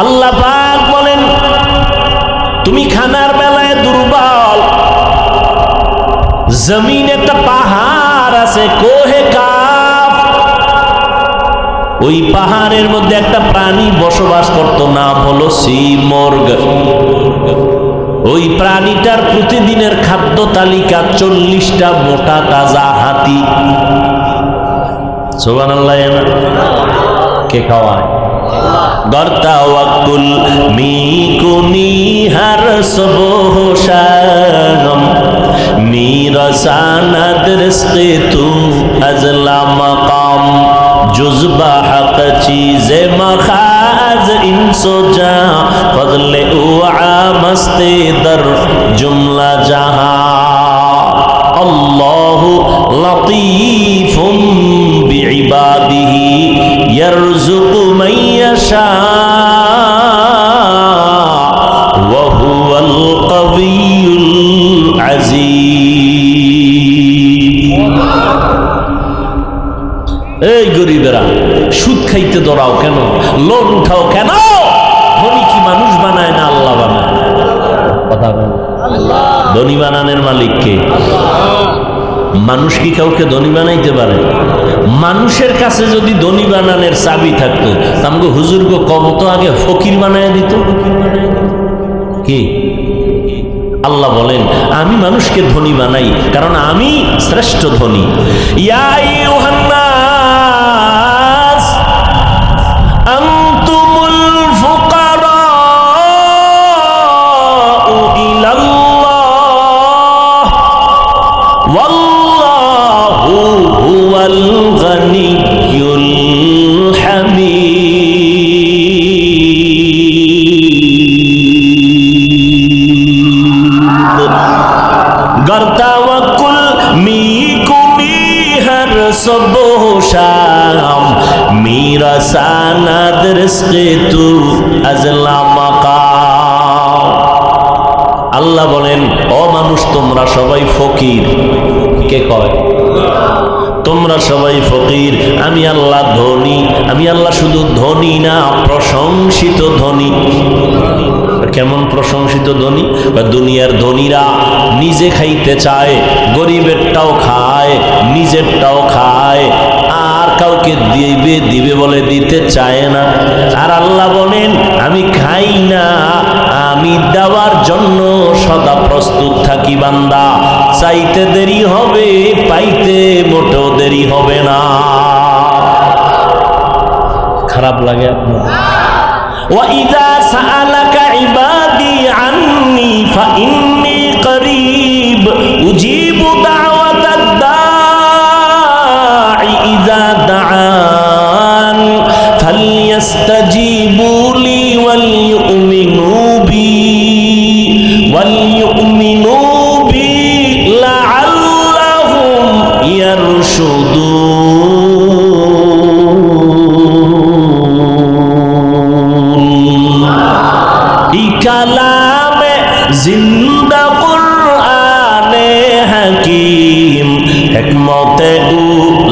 আল্লাহ পাক বলেন তুমি খানার বেলায় দুর্বল। জমিন একটা পাহাড় আছে, কোহে কাফ, ওই পাহাড়ের মধ্যে একটা প্রাণী বসবাস করত, নাম হলো সিমর্গ। ওই প্রাণীটার প্রতিদিনের খাদ্য তালিকা 40টা মোটা তাজা হাতি। সুবহানাল্লাহ। কে খাওয়ায়? গর্তাওয়াকুল মিকুনি হর সুবহ শাম মিরাসানাদ রিজকে তু আজলা মাকাম जुज़्बा हक़ चीज़े मखाज इंसो जा फज़ले उआ मस्ते दर जुमला जहां अल्लाहु लतीफ़ुम बिइबादिही यर्ज़ुक़ु मन यशा व हुवल क़वियुल अज़ीज़। এই গরিবেরা সুদ খাইতে দৌড়াও কেন? লোন উঠাও কেন? ধনী কি মানুষ বানায় না আল্লাহ বানায়? কথা বল। ধনী বানানোর মালিক কে? মানুষ কি কাউকে ধনী বানাইতে পারে? মানুষের কাছে যদি ধনী বানানোর চাবি থাকতো তামগো হুজুরগো কম তো আগে ফকির বানায় দিত কি? আল্লাহ বলেন আমি মানুষকে ধনী বানাই কারণ আমি শ্রেষ্ঠ ধনী। ইয়া আইয়ুহান নাস আনতুমুল ফুকারাউ ইলাল্লাহ ওয়াল্লাহু হুয়াল গানিয়্যুল হামিদ। गरतावकुल मीकुमी हर सुबह शाम मेरा सानद रिज़्क़े तू अज़ला मकाम। আল্লাহ বলেন ও মানুষ তোমরা সবাই ফকির। কে কয়? তোমরা সবাই ফকির, আমি আল্লাহ ধনী। আমি আল্লাহ শুধু ধনী না, প্রশংসিত ধনী। কেমন প্রশংসিত ধনী? দুনিয়ার ধনীরা নিজে খাইতে চায়, গরিবেরটাও খায়, নিজেরটাও খায়, আর কাউকে দিবে বলে দিতে চায় না। আর আল্লাহ বলেন আমি খাই না, আমি দেওয়ার জন্য সদা প্রস্তুত থাকি বান্দা। চাইতে দেরি হবে, পাইতে মোটেও দেরি হবে না। খারাপ লাগে আপনার? وَإِذَا سَأَلَكَ عِبَادِي عَنِّي فَإِنِّي قَرِيبٌ أُجِيبُ دَعْوَةَ الدَّاعِ إِذَا دَعَانِ فَلْيَسْتَجِيبُوا لِي وَلْيُؤْمِنُوا بِي لَعَلَّهُمْ يَرْشُدُونَ। কালামে জিন্দা কুরআনে হাকিম হিকমতে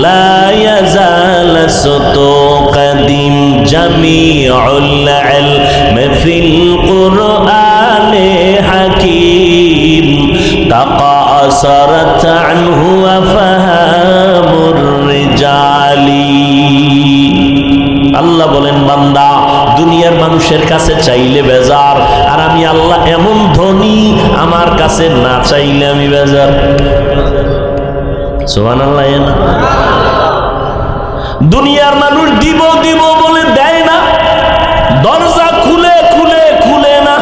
লা ইয়াজাল সুতু কদিম জামিউল ইলম ফিল কুরআনে হাকিম তাকাসারাত আনহু আফহামুর রিজালি। আল্লাহ বলেন বান্দা দুনিয়ার মানুষের কাছে চাইলে বেজার, আর আমি আল্লাহ এমন ধনী, আমার কাছে না চাইলে আমি বেজার। সুবহানাল্লাহ। দুনিয়ার মানুষ দিব দিব বলে দেয় না, দরজা খুলে খুলে খুলে না।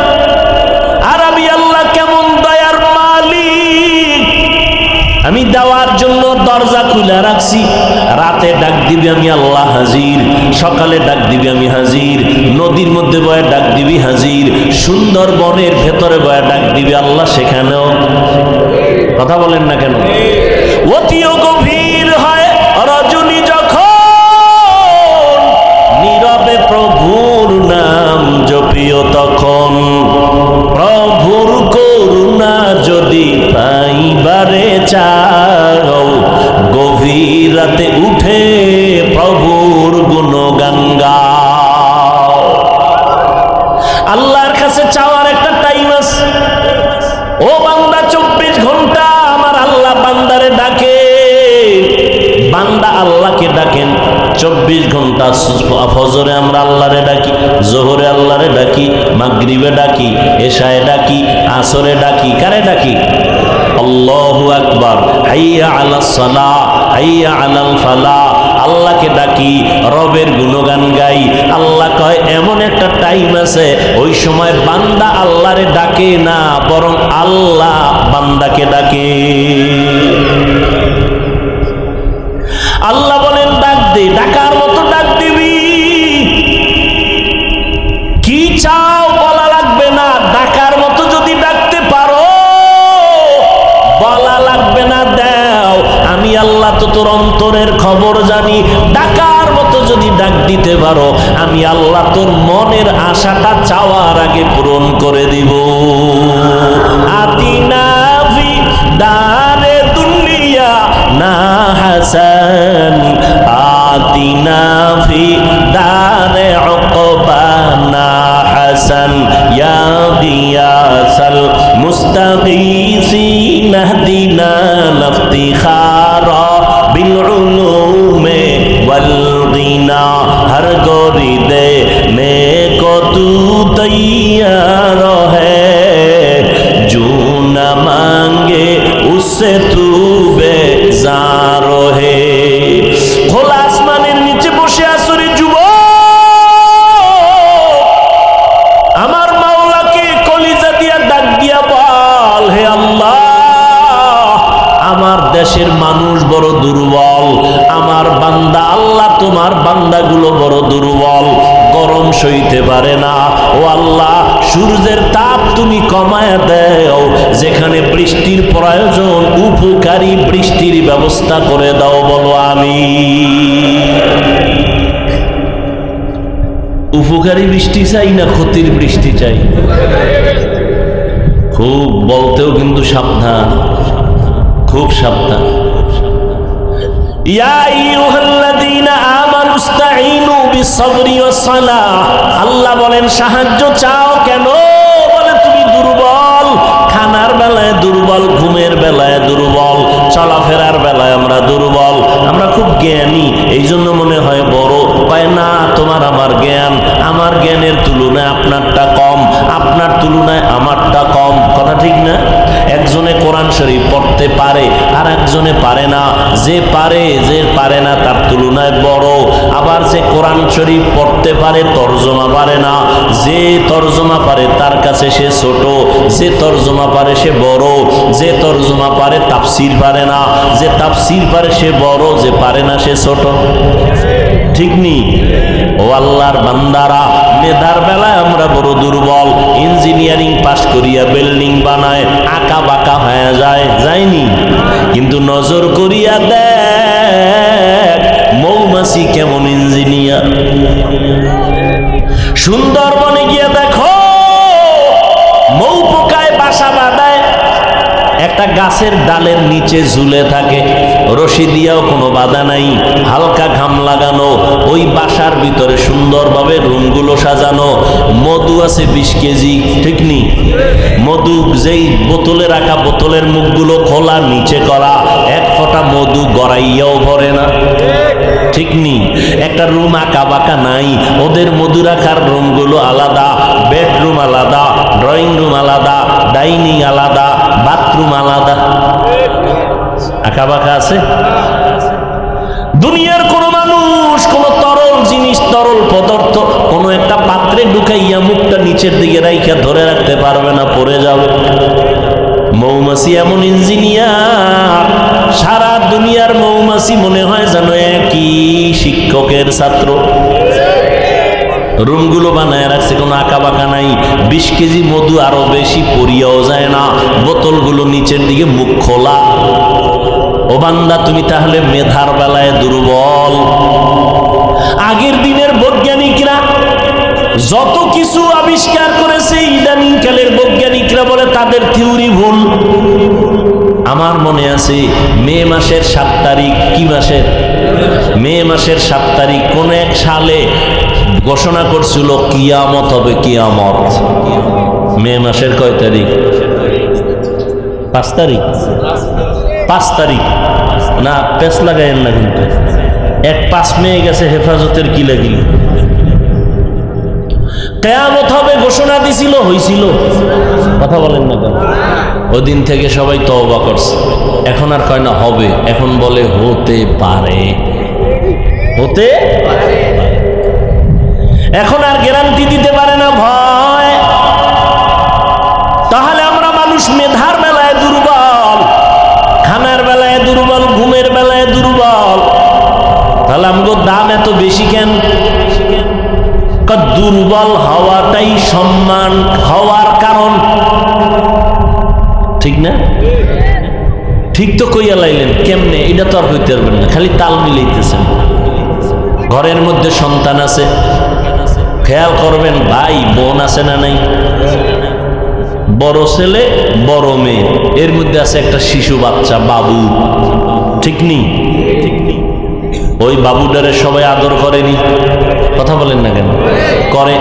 আর আমি আল্লাহ কেমন দয়ার মালিক, আমি দেওয়ার জন্য দরজা খুলে রাখছি। রাতে ডাক দিবি আমি আল্লাহ হাজির, সকালে ডাক দিবি আমি হাজির, নদীর মধ্যে বয়ে ডাক দিবি হাজির, সুন্দর বনের ভেতরে বয়ে ডাক দিবি আল্লাহ সেখানেও। কথা বলেন না কেন? অতিও গভীর হয় রজনী যখন, নীরবে প্রভুর নাম জপিও তখন। প্রভুর করুণা যদি পাইবারে চাও, গভীর রাতে উঠে প্রভুর গুণগান গাও। আল্লাহর কাছে চাওয়ার একটা টাইম আছে। ও বান্দা, 24 ঘন্টা আমার আল্লাহ বান্দারে ডাকে। বান্দা আল্লাহকে ডাকেন 24 ঘন্টা। ফজরে আমরা আল্লাহরে ডাকি, জোহরে আল্লাহরে ডাকি, মাগরিবে ডাকি, এশায়ে ডাকি, আসরে ডাকি। কারে ডাকি? আল্লাহু আকবার, হাইয়া আলাস সালাহ, হাইয়া আলাল ফালাহ। আল্লাহকে ডাকি, রবের গুণগান গাই। আল্লাহ কয় এমন একটা টাইম আছে, ওই সময় বান্দা আল্লাহরে ডাকে না, বরং আল্লাহ বান্দাকে ডাকে। আল্লাহ বলেন ডাক দে, ডাকার মতো ডাক দিবি। কি চাও বলা লাগবে না, ডাকার মতো যদি ডাকতে পারো বলা লাগবে না, দাও। আমি আল্লাহ তো তোর অন্তরের খবর জানি। ডাকার মতো যদি ডাক দিতে পারো, আমি আল্লাহ তোর মনের আশাটা চাওয়ার আগে পূরণ করে দিব। আতিনা ফি দারে দুনিয়া না হাসান, আতিনা ফি দারে উকবা না হাসান, ইয়া গিয়াসাল মুস্তাগীসিন ইহদিনা ইফতিখারা বিল উলুমে ওয়াল গিনা। হর গরিদে নেকো তু তৈয়ার হ্যায়, जो न मांगे उससे तू बेजार है। খোলা আসমানের নিচে বসে আসরে যুবক, আমার মাওলাকে কলিজা দিয়া ডাক দিয়া বল, হে আল্লাহ, আমার দেশের মানুষ বড় দুর্বল, আমার বান্দা আল্লাহ তোমার বান্দাগুলো বড় দুর্বল, গরম সইতে পারে না। ও আল্লাহ, সূর্যের তাপ তুমি কমায় দাও, যেখানে বৃষ্টির প্রয়োজন উপকারী বৃষ্টির ব্যবস্থা করে দাও। বলো আমি। উপকারী বৃষ্টি চাই না ক্ষতির বৃষ্টি চাই? খুব বলতেও কিন্তু সাবধান, খুব সাবধান। ইয়া আইয়ুহাল্লাযীনা আমানুস্তাঈনু বিস-সাবরি ওয়াস-সালাহ। আল্লাহ বলেন সাহায্য চাও কেন? বলে তুমি দুর্বল, খানার বেলায় দুর্বল, ঘুমের বেলায় দুর্বল, চলাফেরার বেলায় আমরা দুর্বল। আমরা খুব জ্ঞানী, এই জন্য মনে হয় বড়। পায় না, তোমার আমার জ্ঞান, আমার জ্ঞানের তুলনায় আপনারটা কম, আপনার তুলনায় আমারটা কম। কথা ঠিক না? একজনে কোরআন শরীফ পড়তে পারে আর একজনে পারে না। যে পারে না তার তুলনায় বড়। আবার যে কোরআন শরীফ পড়তে পারে তর্জমা পারে না, যে তর্জমা পারে তার কাছে সে ছোট, যে তর্জমা পারে সে বড়, যে তর্জমা পারে তাফসীর পারে না, যে তাফসীর পারে সে বড়, যে পারে না সে ছোট। ঠিক নি? ও আল্লাহর বান্দারা, মেধার বেলায় আমরা বড় দুর্বল। ইঞ্জিনিয়ারিং পাশ করিয়া বিল্ডিং বানায়, আঁকা বাঁকা হয়ে যায়, যায়নি? কিন্তু নজর করিয়া দেখ মৌমাছি কেমন ইঞ্জিনিয়ার। সুন্দরবনে গিয়ে দেখো মৌ পোকায় বাসা বাঁধায়, একটা গাছের ডালের নিচে ঝুলে থাকে, রশি দিয়েও কোনো বাধা নাই, হালকা ঘাম লাগানো, ওই বাসার ভিতরে সুন্দরভাবে রুমগুলো সাজানো। মধু আছে 20 কেজি, ঠিক নি? মধু যেই বোতলে রাখা, বোতলের মুখগুলো খোলা, নিচে করা, এক ফোঁটা মধু গড়াইয়াও ভরে না। ঠিক নেই। একটা রুম আঁকা বাঁকা নাই, ওদের মধু রাখার রুমগুলো আলাদা, বেডরুম আলাদা, ড্রয়িং রুম আলাদা, ডাইনিং আলাদা, বাথরুম আলাদা। আঁকা বাঁকা আছে? দুনিয়ার কোন মানুষ কোন তরল জিনিস, তরল পদার্থ কোন একটা পাত্রে ঢুকাইয়া মুখটা নিচের দিকে রাইখা ধরে রাখতে পারবে না, পড়ে যাবে। মৌমাছি এমন ইঞ্জিনিয়ার, সারা দুনিয়ার মৌমাছি মনে হয় যেন একই শিক্ষকের ছাত্র। রুমগুলো বানায় রাখছে, কোনো আঁকা বাঁকা নাই। 20 কেজি মধু আরো বেশি পরিয়াও যায় না, বোতলগুলো নিচের দিকে মুখ খোলা। ও বান্দা, তুমি তাহলে মেধার বেলায় দুর্বল। আগের দিনের বৈজ্ঞানিকরা যত কিছু আবিষ্কার করেছে, ইদানিং কালের বৈজ্ঞানিকরা বলে তাদের থিওরি ভুল। আমার মনে আছে মে মাসের 7 তারিখ, কি মাসের? মে মাসের 7 তারিখ কোন এক সালে ঘোষণা করছিল কিয়ামত হবে, কিয়ামত। মে মাসের কয় তারিখ? 5 তারিখ। 5 তারিখ না, পেস লাগাইয়েন না কিন্তু। 5 মে গেছে, হেফাজতের কি লাগিল? কিয়ামত হবে ঘোষণা দিছিল, হইছিল? কথা বলেন না কেন? ওই দিন থেকে সবাই তওবা করছে। এখন আর কয় না হবে, এখন বলে হতে পারে, হতে পারে। এখন আর গ্যারান্টি দিতে পারে না, ভয়। তাহলে আমরা মানুষ মেধার বেলায় দুর্বল, খানার বেলায় দুর্বল, ঘুমের বেলায় দুর্বল। তাহলে আমগো দাম এত বেশি কেন? দুর্বল হওয়াটাই সম্মান হওয়ার কারণ, ঠিক না? ঠিক তো কইয়া লাইলেন, কেমনে? এটা তো আর হইতে পারবেন না, খালি তাল মিলাইতেছেন। ঘরের মধ্যে সন্তান আছে, খেয়াল করবেন ভাই বোন আছে না নাই? বড় ছেলে বড় মেয়ে, এর মধ্যে আছে একটা শিশু বাচ্চা বাবু, ঠিক নেই? ওই বাবুটারে সবাই আদর করেনি? কথা বলেন না কেন? করে।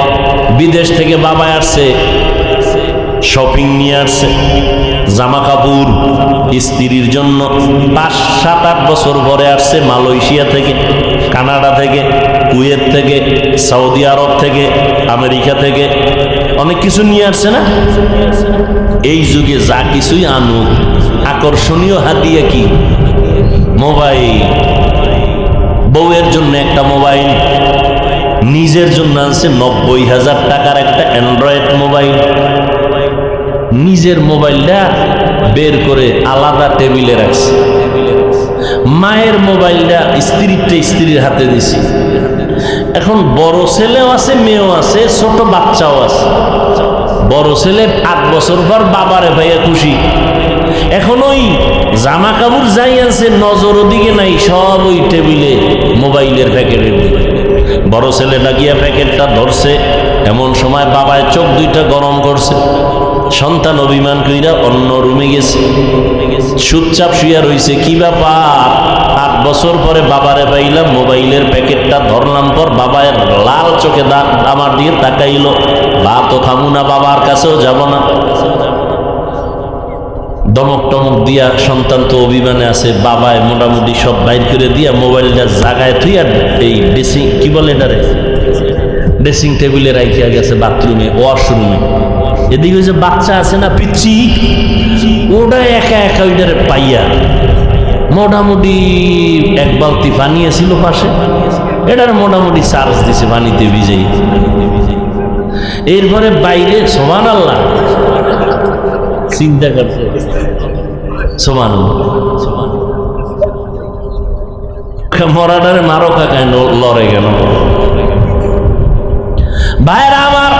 বিদেশ থেকে বাবা আসছে, শপিং নিয়ে আসছে, জামা কাপড় স্ত্রীর জন্য। 5-7-8 বছর পরে আসছে মালয়েশিয়া থেকে, কানাডা থেকে, কুয়েত থেকে, সৌদি আরব থেকে, আমেরিকা থেকে, অনেক কিছু নিয়ে আসছে না? এই যুগে যা কিছুই আনুক, আকর্ষণীয় হাতিয়া কি? মোবাইল। বউয়ের জন্য একটা মোবাইল, নিজের জন্য আনছে 90,000 টাকার একটা অ্যান্ড্রয়েড মোবাইল। নিজের মোবাইলটা বের করে আলাদা টেবিলে রাখছে। মায়ের মোবাইলটা স্ত্রীর হাতে দিছি। এখন বড় ছেলেও আছে, মেয়েও আছে, ছোট বাচ্চাও আছে। বড় ছেলে 8 বছর পর বাবারে ভাইয়া খুশি। এখন ওই জামা কাপড় যাই আছে, নজর ওদিকে নাই, সব ওই টেবিলে মোবাইলের প্যাকেটে। বড় ছেলেটা গিয়া প্যাকেটটা ধরছে, এমন সময় বাবায় চোখ দুইটা গরম করছে। সন্তান অভিমান কইরা অন্য রুমে গেছে, চুপচাপ শুয়া রইছে। কি ব্যাপার? 8 বছর পরে বাবারে পাইলাম, মোবাইলের প্যাকেটটা ধরলাম পর বাবায় লাল চোখে আমার দিয়ে তাকাইল। ভাতও খামু না, বাবার কাছেও যাব না। দমক টমক দিয়া, সন্তান তো অভিমানে আছে, বাবায় মোটামুটি সব বাইর করে দিয়া মোবাইলটা জাগায় থুই আর এই ড্রেসিং, কি বলে এটারে, ড্রেসিং টেবিলে রাখিয়া গেছে বাথরুমে, ওয়াশরুমে। এদিকে ওই যে বাচ্চা আছে না পিচ্ছি, ওটা একা একা ওইটারে পাইয়া মোটামুটি 1 বালতি পানি ছিল পাশে, এটার মোটামুটি চার্জ দিছে পানিতে ভিজেই। এরপরে বাইরে সুবহানাল্লাহ চিন্তা করছে, সুবহানাল্লাহ মরাটারে মারো কাকায় লড়ে গেল। ভাইরা আমার,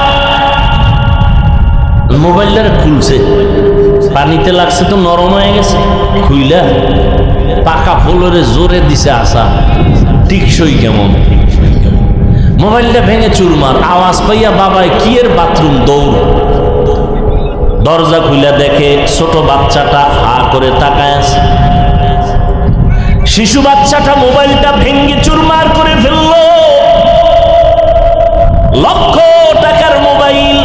মোবাইলটারে খুলছে, পানিতে লাগছে তো নরম হয়ে গেছে, খুইলা পাকা ফ্লোরে জোরে দিছে আসা, টিকসই কেমন। মোবাইলটা ভেঙে চুরমার, আওয়াজ পাইয়া বাবায় কি এর বাথরুম দৌড়। দরজা খুইলা দেখে ছোট বাচ্চাটা হা করে তাকায় আছে। শিশু বাচ্চাটা মোবাইলটা ভেঙে চুরমার করে ফেললো। লক্ষ টাকার মোবাইল।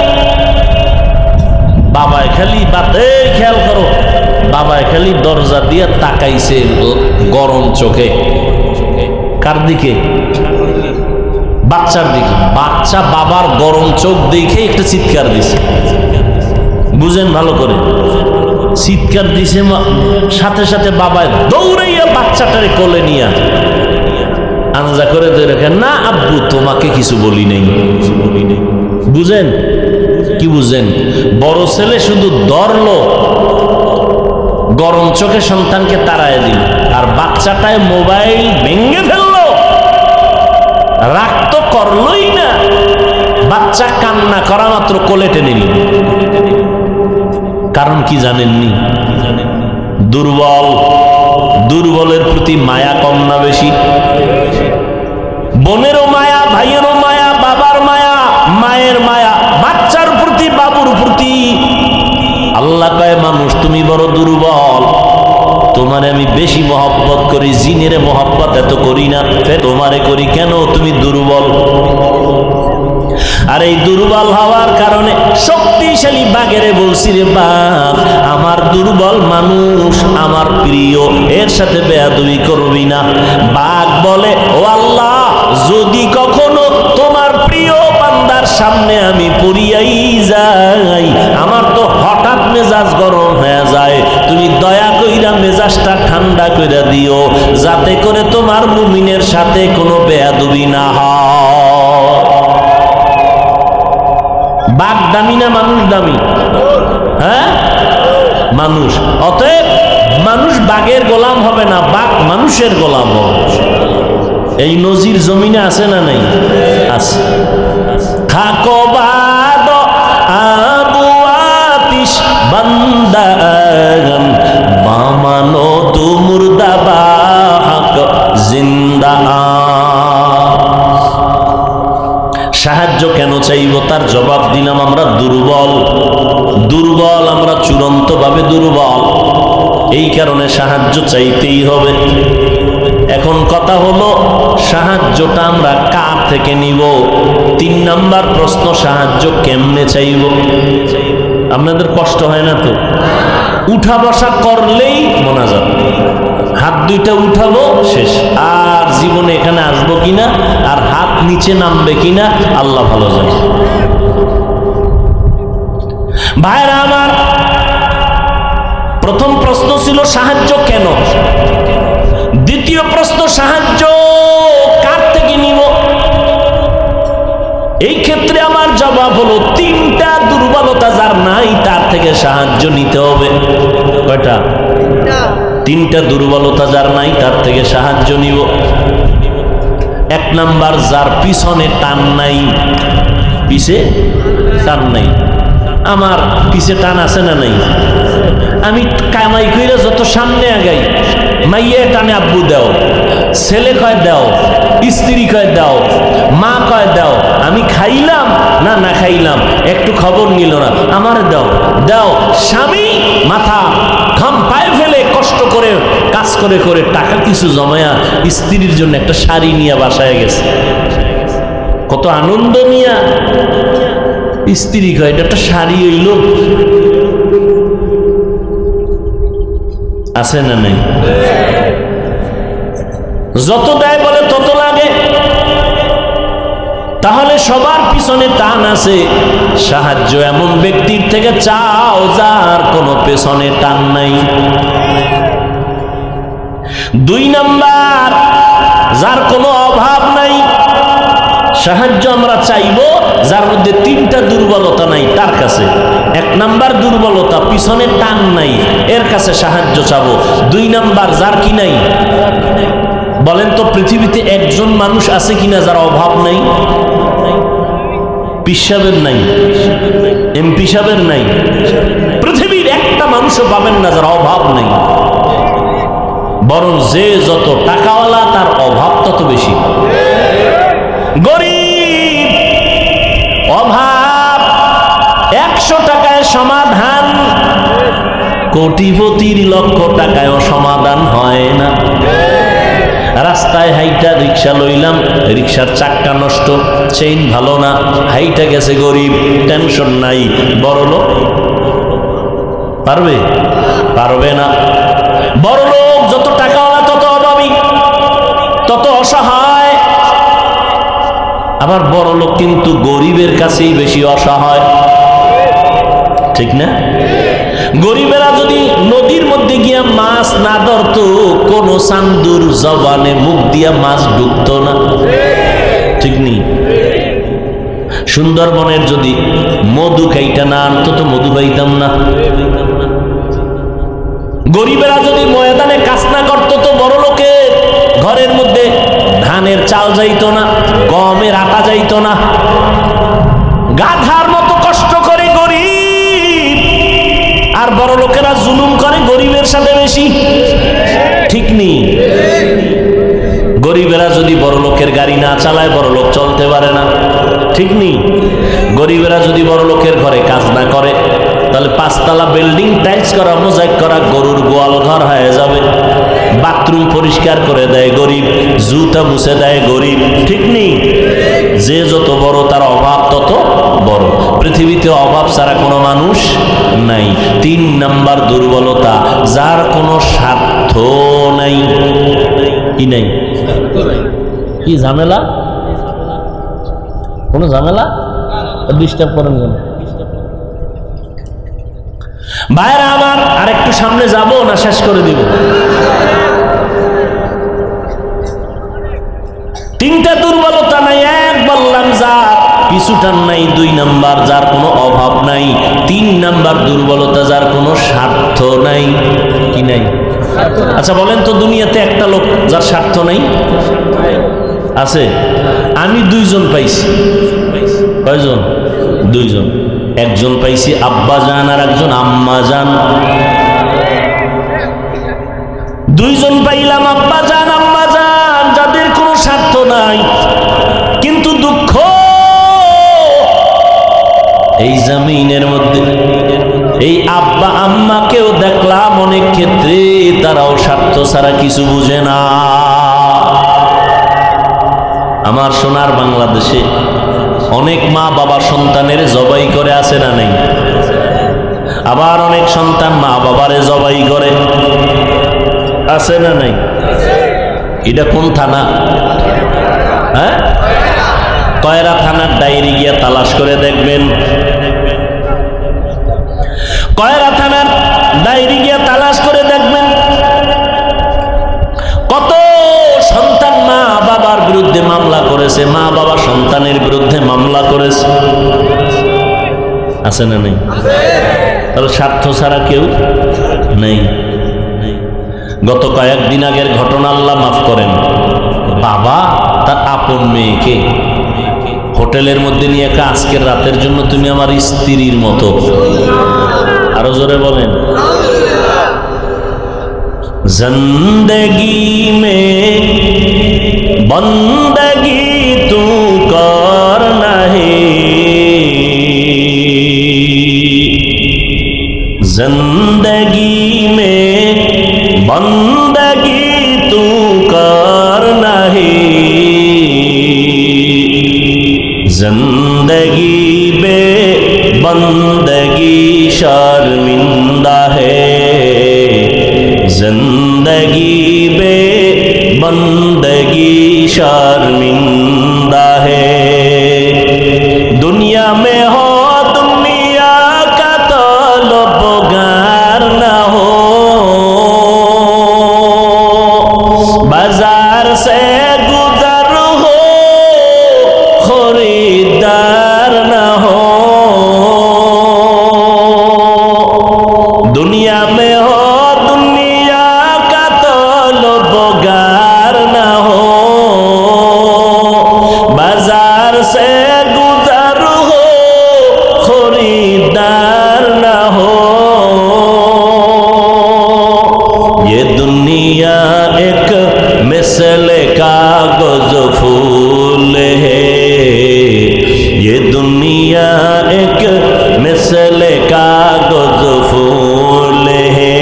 বাবায় খালি বাতে খেয়াল করো, বাবায় খালি দরজা দিয়ে তাকাইছে গরম চোখে। কার দিকে? বাচ্চার দিকে। বাচ্চা বাবার গরম চোখ দেখে একটা চিৎকার দিছে, বুঝেন ভালো করে। চিৎকার দিছে, সাথে সাথে বাবা দৌড়াইয়া বাচ্চাটারে কোলে নিয়ে আঞ্জা করে ধরে, না আব্বু তোমাকে কিছু বলি নাই। বুঝেন কি? বুঝেন? বড় ছেলে শুধু ধরলো, গরম চোখে সন্তানকে তাড়ায় দিল, আর বাচ্চাটায় মোবাইল ভেঙে ফেললো, রাগ তো করলোই না, বাচ্চা কান্না করা মাত্র কোলে টেনে নিল। কারণ কি জানেননি? দুর্বল। দুর্বলের প্রতি মায়া কম না বেশি? বোনেরও মায়া, ভাইয়েরও মায়া, বাবার মায়া, মায়ের মায়া, বাচ্চার প্রতি, বাবুর প্রতি। আল্লাহ কয় মানুষ তুমি বড় দুর্বল, তোমারে আমি বেশি মহব্বত করি, জিনের মহব্বত এত করি না, তোমারে করি কেন? তুমি দুর্বল। আর এই দুর্বল হওয়ার কারণে শক্তিশালী বাঘেরে বলছি, রে বাঘ আমার দুর্বল মানুষ আমার প্রিয়, এর সাথে বেয়াদবি করবি না। বাঘ বলে, ও আল্লাহ যদি কখনো তোমার প্রিয় বান্দার সামনে আমি পড়িয়াই যাই, আমার তো হঠাৎ মেজাজ গরম হয়ে যায়, তুমি দয়া কইরা মেজাজটা ঠান্ডা কইরা দিও, যাতে করে তোমার মুমিনের সাথে কোনো বেয়াদবি না হয়। বাঘ দামি না মানুষ দামি? হ্যাঁ, মানুষ। অতএব মানুষ বাঘের গোলাম হবে না, বাঘ মানুষের গোলাম হবে। এই নজির জমিনে আছে না নাই? আছে। খাকো বাদ আবু আতিশ বান্দাগান বামানো তু মুর্দাবা হক জিন্দা। সাহায্য কেন চাইব? তার জবাব দিলাম, আমরা দুর্বল। দুর্বল, আমরা চূড়ান্তভাবে দুর্বল, এই কারণে সাহায্য চাইতেই হবে। এখন কথা হলো সাহায্যটা আমরা কার থেকে নিব? 3 নাম্বার প্রশ্ন, সাহায্য কেমনে চাইব? আপনাদের কষ্ট হয় না তো? উঠা বসা করলেই মোনাজাত, হাত দুইটা উঠাবো শেষ। আর জীবনে এখানে আসবো কিনা, আর হাত নিচে নামবে কিনা আল্লাহ ভালো জানে। ভাইরা আমার, প্রথম প্রশ্ন ছিল সাহায্য কেন? দ্বিতীয় প্রশ্ন, সাহায্য কার থেকে নিব? এই ক্ষেত্রে আমার জবাব হলো 3টা দুর্বলতা যার নাই তার থেকে সাহায্য নিতে হবে। কয়টা? 3টা দুর্বলতা যার নাই তার থেকে সাহায্য নিব। 1 নাম্বার, যার পিছনে টান নাই। পিছে টান নাই। আমার পিছে টান আছে না নাই? আমি কামাই কইরা যত সামনে আগাই, মাইয়ে টানে আব্বু দাও, ছেলে কয় দাও, স্ত্রী কয় দাও, মা কয় দাও, আমি খাইলাম না না খাইলাম একটু খবর নিল না, আমার দাও দাও। স্বামী মাথা ঘাম পায়ে ফেলে কষ্ট করে কাজ করে করে টাকা কিছু জমায়া স্ত্রীর জন্য একটা শাড়ি নিয়ে বাসায় গেছে, কত আনন্দ নিয়া স্ত্রী কয় এটা একটা শাড়ি হইল। আছে না নাই? যত দেয় বলে তত লাগে। তাহলে সবার পিছনে টান আছে। সাহায্য এমন ব্যক্তির থেকে চাও যার কোনো পেছনে টান নাই। 2 নাম্বার, যার কোনো অভাব নাই। সাহায্য আমরা চাইব যার মধ্যে 3টা দুর্বলতা নাই তার কাছে। 1 নাম্বার দুর্বলতা, পিছনে টান নাই, এর কাছে সাহায্য চাবো। 2 নাম্বার, যার কি নাই। বলেন তো পৃথিবীতে একজন মানুষ আছে কিনা যার অভাব নাই? পীর সাহেবের নাই, এমপি সাহেবের নাই, পৃথিবীর একটা মানুষও পাবেন না যার অভাব নেই। বরং যে যত টাকাওয়ালা তার অভাব তত বেশি। গরিব অভাব 100 টাকায় সমাধান, কোটিপতির লক্ষ টাকায়ও সমাধান হয় না। রাস্তায় হাইটা রিক্সা লইলাম, রিক্সার চাক্কা নষ্ট, চেইন ভালো না, হাইটা গেছে গরিব, টেনশন নাই। বড় লোক পারবে? পারবে না। বড় লোক যত টাকাওয়ালা তত অভাবী, তত অসহায়। আবার বড় লোক কিন্তু গরিবের কাছেই বেশি অসহায়, ঠিক না? গরিবেরা যদি নদীর মধ্যে গিয়া মাছ না ধরতো, কোন চান্দুর জবানে মুখ দিয়া মাছ ঢুকতো না, ঠিক নেই? সুন্দরবনের যদি মধু খাইটা না আনতো তো মধু পাইতাম না। গরিবেরা যদি ময়দানে কাজ না করতো তো বড় লোকের ঘরের মধ্যে ধানের চাল যাইতো না, গমের আটা যাইতো না। গাধার মতো কষ্ট করে গরিব, আর বড় লোকেরা জুলুম করে গরিবের সাথে বেশি, ঠিক নেই? গরিবেরা যদি বড় লোকের গাড়ি না চালায় বড় লোক চলতে পারে না, ঠিক নেই? গরিবেরা যদি বড় লোকের ঘরে কাজ না করে তাহলে 5 তলা বিল্ডিং টাইলস করা, মোজাইক করা গরুর গোয়াল ঘর হয়ে যাবে। বাথরুম পরিষ্কার করে দেয় গরিব, জুতা মুছে দেয় গরিব, ঠিক নেই? যে যত বড় তার অভাব তত বড়। পৃথিবীতে অভাব ছাড়া কোনো মানুষ নাই। 3 নাম্বার দুর্বলতা, যার কোনো স্বার্থ নাই। কি নাই? কি ঝামেলা? কোন ঝামেলা? ডিস্টার্ব করেন কেন ভাইরা আমার? আরেকটু সামনে যাব না শেষ করে দিব? 3টা দুর্বলতা নাই। এক বললাম যার পিছুটান নাই। 2 নাম্বার যার কোনো অভাব নাই। 3 নাম্বার দুর্বলতা যার কোনো স্বার্থ নাই। কি নাই? আচ্ছা বলেন তো, দুনিয়াতে একটা লোক যার স্বার্থ নাই আছে? আমি 2 জন পাইছি। কয়জন? 2 জন। একজন পাইছি আব্বা জান আর একজন আম্মা জান। 2 জন পাইলাম আব্বা জান আম্মা জান, যাদের কোনো স্বার্থ নাই। কিন্তু দুঃখ, এই জমিনের মধ্যে এই আব্বা আম্মাকেও দেখলাম অনেক ক্ষেত্রে তারাও স্বার্থ ছাড়া কিছু বুঝে না। আমার সোনার বাংলাদেশে অনেক মা বাবা সন্তানের জবাই করে, আছে না নেই? আবার অনেক সন্তান মা বাবারে জবাই করে, আছে না নাই? এটা কোন থানা? হ্যাঁ, কয়রা থানার ডায়েরি গিয়া তালাশ করে দেখবেন। কয়রা থানার ডায়েরি গিয়া তালাশ করে দেখবেন কত সন্তান মা বাবার বিরুদ্ধে মামলা করেছে, মা বাবা সন্তানের বিরুদ্ধে মামলা করেছে, আছে না নেই? তাহলে স্বার্থ ছাড়া কেউ নেই। গত কয়েকদিন আগের ঘটনা, আল্লাহ মাফ করেন, বাবা তার আপন মেয়েকে হোটেলের মধ্যে নিয়ে একা, আজকের রাতের জন্য তুমি আমার স্ত্রীর মতো। আরো জোরে বলেন। जिंदगी में बंदगी तू कर नहीं, जिंदगी में बंदगी तू कर नहीं, जिंदगी बे बंदगी शर्मिंदा है, जिंदगी बे बंदगी शर्मिंदा है। दुनिया में हो दुनिया का तलबगार न हो, बाजार से गुजर हो खरीदार न हो, दुनिया में हो से गुजर हो खरीदार ना हो। ये दुनिया एक मिसले कागज फूल है, ये दुनिया एक मिसले कागज फूल है,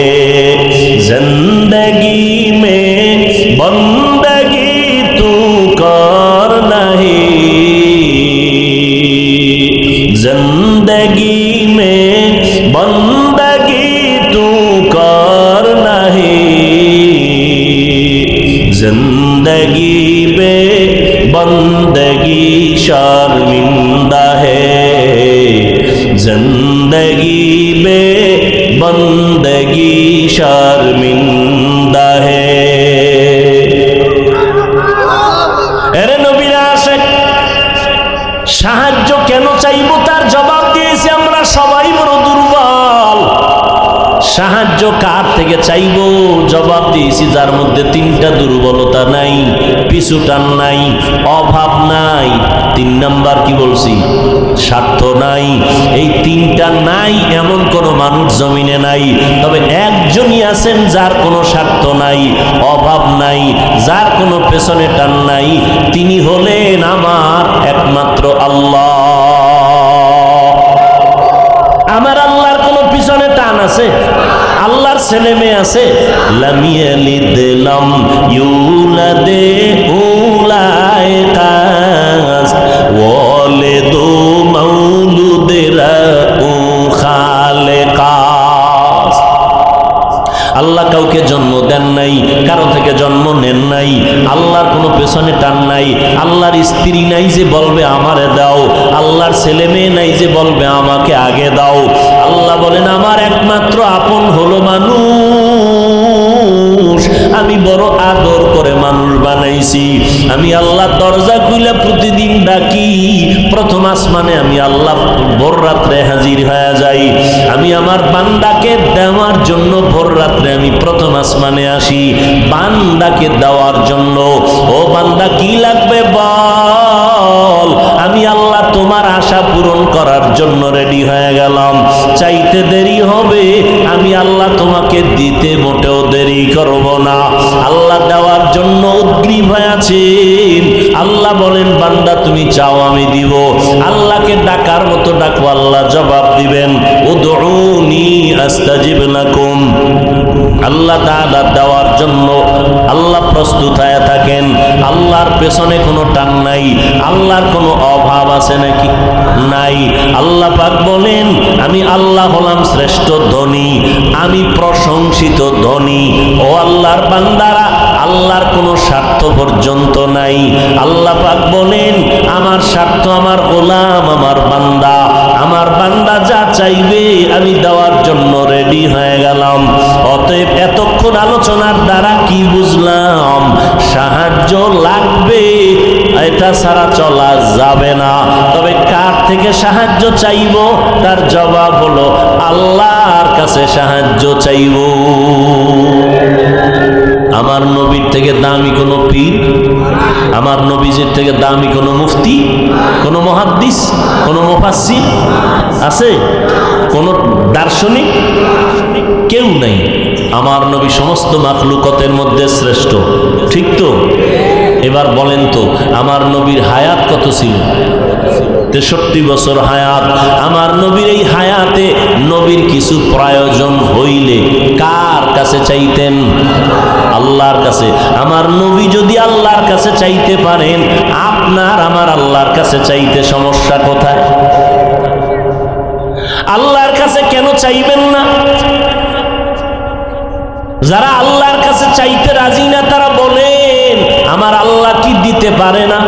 जिंदगी में बंदगी तू कर नहीं, जिंदगी में बंदगी तू कर नहीं, जिंदगी बे बंदगी शर्मिंदा है, जिंदगी बे बंदगी शर्मिंदा है। अरे नबीर आशिक সাহায্য কেন চাইবো তার জবাব দিয়েছি আমরা সবাই বড় দুর্বল। সাহায্য কার থেকে চাইবো জবাব দিয়েছি যার মধ্যে তিনটা দুর্বলতা নাই, পিছুটান নাই, অভাব নাই, 3 নাম্বার কি বলছি স্বার্থ নাই। এই তিনটা নাই এমন কোন মানুষ জমিনে নাই, তবে একজনই আছেন যার কোনো স্বার্থ নাই, অভাব নাই, যার কোনো পেছনে টান নাই, তিনি হলেন আমার একমাত্র আল্লাহ। আমার আল্লাহর কোনো পিছনে টান আছে? আল্লাহর ছেলে মেয়ে আছে? লাম ইয়ালিদ লাম ইউলাদে উলাইকা ওয়ালিদু মাউলুদেরা উ খালেকা। আল্লাহ কাউকে জন্ম দেন নাই, কারো থেকে জন্ম নেন নাই, আল্লাহর কোনো পেছনে টান নাই, আল্লাহর স্ত্রী নাই যে বলবে আমারে দাও, আল্লাহর ছেলে মেয়ে নাই যে বলবে আমাকে আগে দাও। আল্লাহ বলেন আমার একমাত্র আপন হলো মানুষ, আমি বড় আদর করে মানুষ বানাইছি। আমি আল্লাহ দরজা খুলে প্রতিদিন ডাকি, প্রথম আসমানে আমি আল্লাহ ভোর রাত্রে হাজির হয়ে যাই। আমি আমার বান্দাকে দেওয়ার জন্য ভোর রাত্রে আমি প্রথম আসমানে আসি বান্দাকে দেওয়ার জন্য। ও বান্দা কি লাগবে বল, আমি আল্লাহ তোমার আশা পূরণ করার জন্য রেডি হয়ে গেলাম। চাইতে দেরি হবে, আমি আল্লাহ তোমাকে দিতে মোটেও দেরি করব না। আল্লাহ দেওয়ার জন্য উদ্গ্রীব হয়ে আছেন। আল্লাহ বলেন বান্দা তুমি চাও আমি দিব। আল্লাহকে ডাকার মতো ডাকো, আল্লাহ জবাব দিবেন। উদউনি আস্তাজিব লাকুম। আল্লাহ তাআলা দেওয়ার জন্য আল্লাহ প্রস্তুত হয়ে থাকেন। আল্লাহর পেছনে কোনো টান নাই, আল্লাহর কোনো অভাব আছে নাকি? নাই। আল্লাহ পাক বলেন আমি আল্লাহ হলাম শ্রেষ্ঠ ধনী, আমি প্রশংসিত ধনী। ও আল্লাহর বান্দারা, আল্লাহর কোনো স্বার্থ পর্যন্ত নাই। আল্লাহ পাক বলেন আমার স্বার্থ আমার গোলাম, আমার বান্দা, আমার বান্দা যা চাইবে আমি দেওয়ার জন্য রেডি হয়ে গেলাম। অতএব এতক্ষণ আলোচনার দ্বারা কি বুঝলাম? সাহায্য লাগবে, এটা ছাড়া চলা যাবে না। তবে কার থেকে সাহায্য চাইব? তার জবাব হলো আল্লাহর কাছে সাহায্য চাইব। আমার নবীর থেকে দামি কোনো পীর, আমার নবীজির থেকে দামি কোনো মুফতি, কোনো মুহাদ্দিস, কোনো মুফাসসির আছে? কোনো দার্শনিক? কেউ নাই। আমার নবী সমস্ত মাখলুকতের মধ্যে শ্রেষ্ঠ, ঠিক তো? এবার বলেন তো আমার নবীর হায়াত কত ছিল? 63 বছর হায়াত। আমার নবীর এই হায়াতে নবীর কিছু প্রয়োজন হইলে কার কাছে চাইতেন? আল্লাহর কাছে। আমার নবী যদি আল্লাহর কাছে চাইতে পারেন, আপনার আমার আল্লাহর কাছে চাইতে সমস্যা কোথায়? আল্লাহর কাছে কেন চাইবেন না? যারা আল্লাহর কাছে চাইতে রাজি না তারা বলেন আমার আল্লাহ কি দিতে পারে না?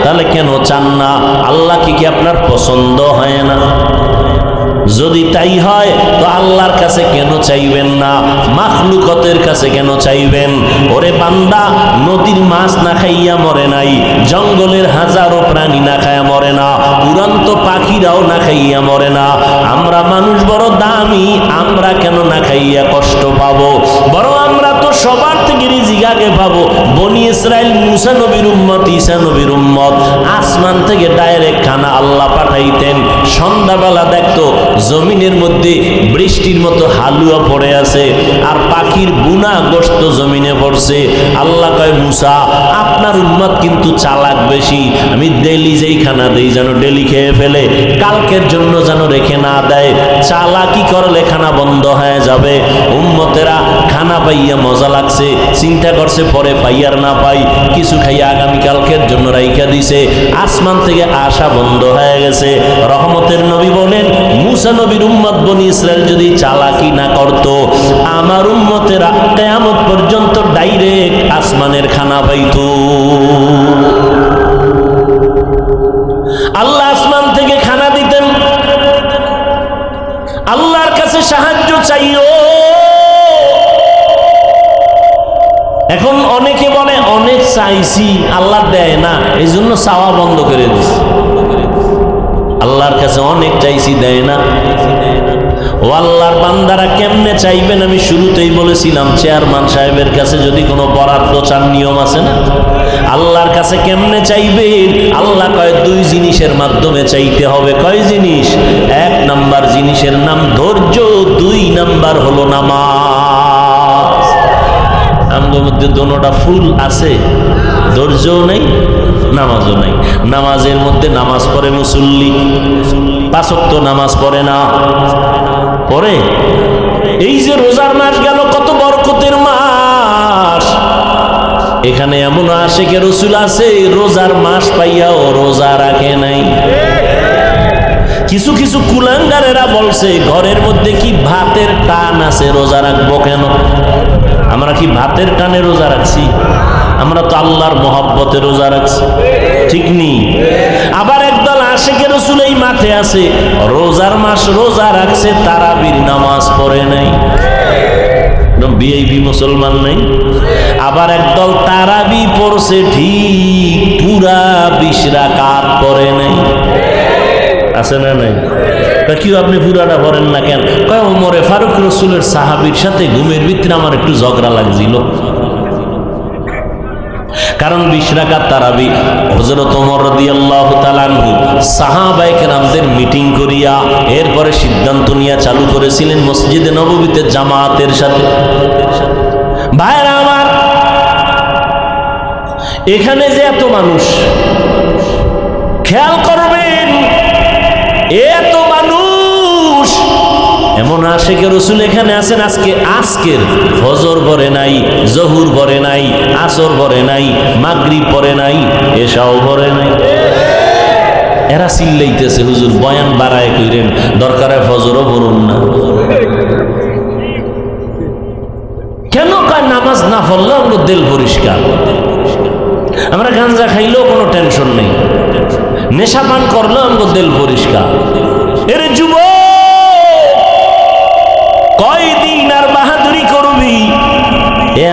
তাহলে কেন চান না? আল্লাহ কি আপনার পছন্দ হয় না? যদি তাই হয় তো আল্লাহর কাছে কেন চাইবেন না? মাখলুকতের কাছে কেন চাইবেন? ওরে বান্দা, নদীর মাছ না খাইয়া মরে নাই, জঙ্গলের হাজারো প্রাণী না খাইয়া মরে না, উড়ন্ত পাখিরাও না খাইয়া মরে না। আমরা মানুষ বড় দামি, আমরা কেন না খাইয়া কষ্ট পাবো? বড় আমরা তো সবার থেকে রিজিক আগে পাবো। বনি ইসরাইল মুসা নবীর উম্মত, ঈসা নবীর উম্মত, আসমান থেকে ডাইরেক্ট খানা আল্লাহ পাঠাইতেন। সন্ধ্যাবেলা দেখতো জমিনের মধ্যে বৃষ্টির মতো হালুয়া পড়ে আছে, আর পাখির বুনা গোশত জমিনে পড়ছে। আল্লাহ কয় মুসা আপনার উম্মত কিন্তু চালাক বেশি, আমি ডেলি যেই খানা দেই যেন ডেলি খেয়ে ফেলে, কালকের জন্য যেন রেখে না দেয়। চালাকি করলে খানা বন্ধ হয়ে যাবে। উম্মতেরা খানা পাইয়া মজা লাগছে, চিন্তা করছে পরে পাই আর না পাই, কিছু খাইয়া আগামীকালকের জন্য রাইখা দিছে। আসমান থেকে আশা বন্ধ হয়ে গেছে। রহমতের নবী বলেন, মুসা নবীর উম্মত বনি ইসরাইল যদি চালাকি না করত, আমার উম্মতেরা কিয়ামত পর্যন্ত ডাইরেক্ট আসমানের খানা পাইত। আল্লাহ আসমান থেকে খানা দিতেন। আল্লাহর কাছে সাহায্য চাইও। এখন অনেকে বলে অনেক চাইছি আল্লাহ দেয় না, এই জন্য চাওয়া বন্ধ করে দিছি। আল্লাহর কাছে অনেক চাইছি, দেয় না। ও আল্লাহর বান্দারা কেমনে চাইবেন? আমি শুরুতেই বলেছিলাম, চেয়ারম্যান সাহেবের কাছে যদি কোনো বরাদ্দ চান, নিয়ম আছে না? আল্লাহর কাছে কেমনে চাইবেন? আল্লাহ কয় দুই জিনিসের মাধ্যমে চাইতে হবে। কয় জিনিস? এক নাম্বার জিনিসের নাম ধৈর্য, দুই নাম্বার হলো নামাজ। আমাদের মধ্যে দোনোটা ফুল আছে, ধৈর্যও নেই, নামাজও নাই। নামাজের মধ্যে নামাজ পড়ে মুসল্লি, 5 ওয়াক্ত নামাজ পড়ে না, পড়ে। এই যে রোজার মাস গেল, কত বরকতের মাস। এখানে এমন আশিকে রাসূল আছে, রোজার মাস পাইয়াও রোজা রাখে নাই। কিছু কিছু কুলাঙ্গারেরা বলছে ঘরের মধ্যে কি ভাতের টান আছে, রোজা রাখবো কেন? আমরা কি ভাতের টানে রোজা রাখছি? আমরা তো আল্লাহর মহব্বতে রোজা রাখছি, ঠিক নেই? আবার একদল আশিকে রাসূল এই মাঠে আছে, রোজার মাস রোজা রাখছে, তারাবির নামাজ পড়ে নাই, ভিআইপি মুসলমান নাই। আবার একদল তারাবি পড়ছে ঠিক, পুরা 20 রাকাত পড়ে নাই। আছে না নাই? কি আপনি পুরাটা পড়েন না কেন? কয় ওমরে ফারুক রাসূলের সাহাবীর সাথে ঘুমের ভিতরে আমার একটু ঝগড়া লাগছিল। কারণ 20 রাকাত তারাবি হযরত ওমর রাদিয়াল্লাহু তাআলা আনহু সাহাবায়ে কেরামদের মিটিং করিয়া এরপরে সিদ্ধান্ত নিয়ে চালু করেছিলেন মসজিদে নববীতে জামাতের সাথে। ভাইরা আমার, এখানে যে এত মানুষ, খেয়াল করবেন, এত মানুষ, এমন আশিকে রাসূল এখানে আছেন, আজকের ফজর পড়ে নাই, জহুর পড়ে নাই, আসর পড়ে নাই, মাগরিব পড়ে নাই, এশাও পড়ে নাই। এরা চিল্লাইতেছে, হুজুর বয়ান বাড়ায় কইরেন, দরকারে ফজরও পড়ুন না। কেন? কয় নামাজ না পড়লে আমরা দিল পরিষ্কার। আমরা গাঁজা খাইলেও কোনো টেনশন নেই, নেশা পান করলেও আমরা দিল পরিষ্কার। এরে যুবক, কয়দিন আর বাহাদুরি করবি?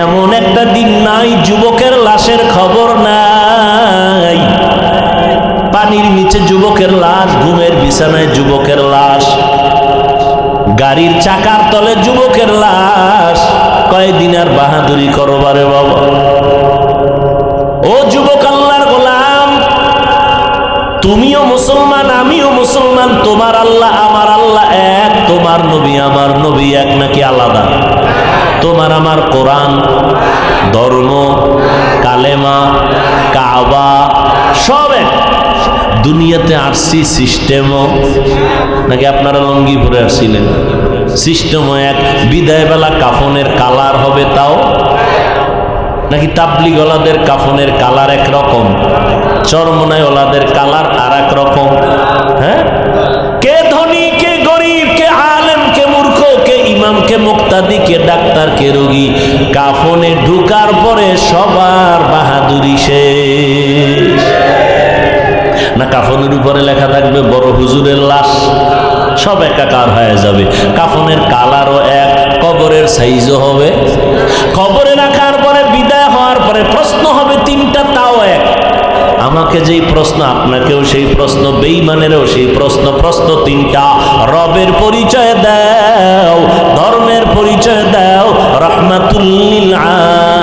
এমন একটা দিন নাই যুবকের লাশের খবর নাই। পানির নিচে যুবকের লাশ, ঘুমের বিছানায় যুবকের লাশ, গাড়ির চাকার তলে যুবকের লাশ। কয়দিন আর বাহাদুরি করবারে বাবা? ও যুবক, আল্লাহর গোলাম, তুমিও মুসলমান, আমিও মুসলমান। তোমার আল্লাহ আমার আল্লাহ এক, তোমার নবী আমার নবী এক নাকি আলাদা? তোমার আমার কোরআন, ধর্ম, কালেমা, কাবা সব এক। দুনিয়াতে আসছি সিস্টেমও, নাকি আপনারা লঙ্গি পরে আসছিলেন? সিস্টেমও এক। বিদায় বেলা কাফনের কালার হবে তাও, নাকি তাবলিগ ওলাদের কাফনের কালার একরকম, চরমনায় ওলাদের কালার আর এক রকম? হ্যাঁ, কে ধনী, কে গরিব, কে আলেম, কে মূর্খ, কে ইমাম, কে মুক্তাদি, কে ডাক্তার, কে রোগী, কাফনে ঢুকার পরে সবার বাহাদুরি শেষ। না কাফনের উপরে লেখা থাকবে বড় হুজুরের লাশ, সব একাকার হয়ে যাবে। কাফনের কালারও এক, কবরের সাইজও হবে। কবরে রাখার পরে বিদায় হওয়ার পরে প্রশ্ন হবে 3টা, তাও এক। আমাকে যেই প্রশ্ন, আপনাকেও সেই প্রশ্ন, বেঈমানেরও সেই প্রশ্ন। প্রশ্ন 3টা, রবের পরিচয় দাও, ধর্মের পরিচয় দাও, রাহমাতুল লিল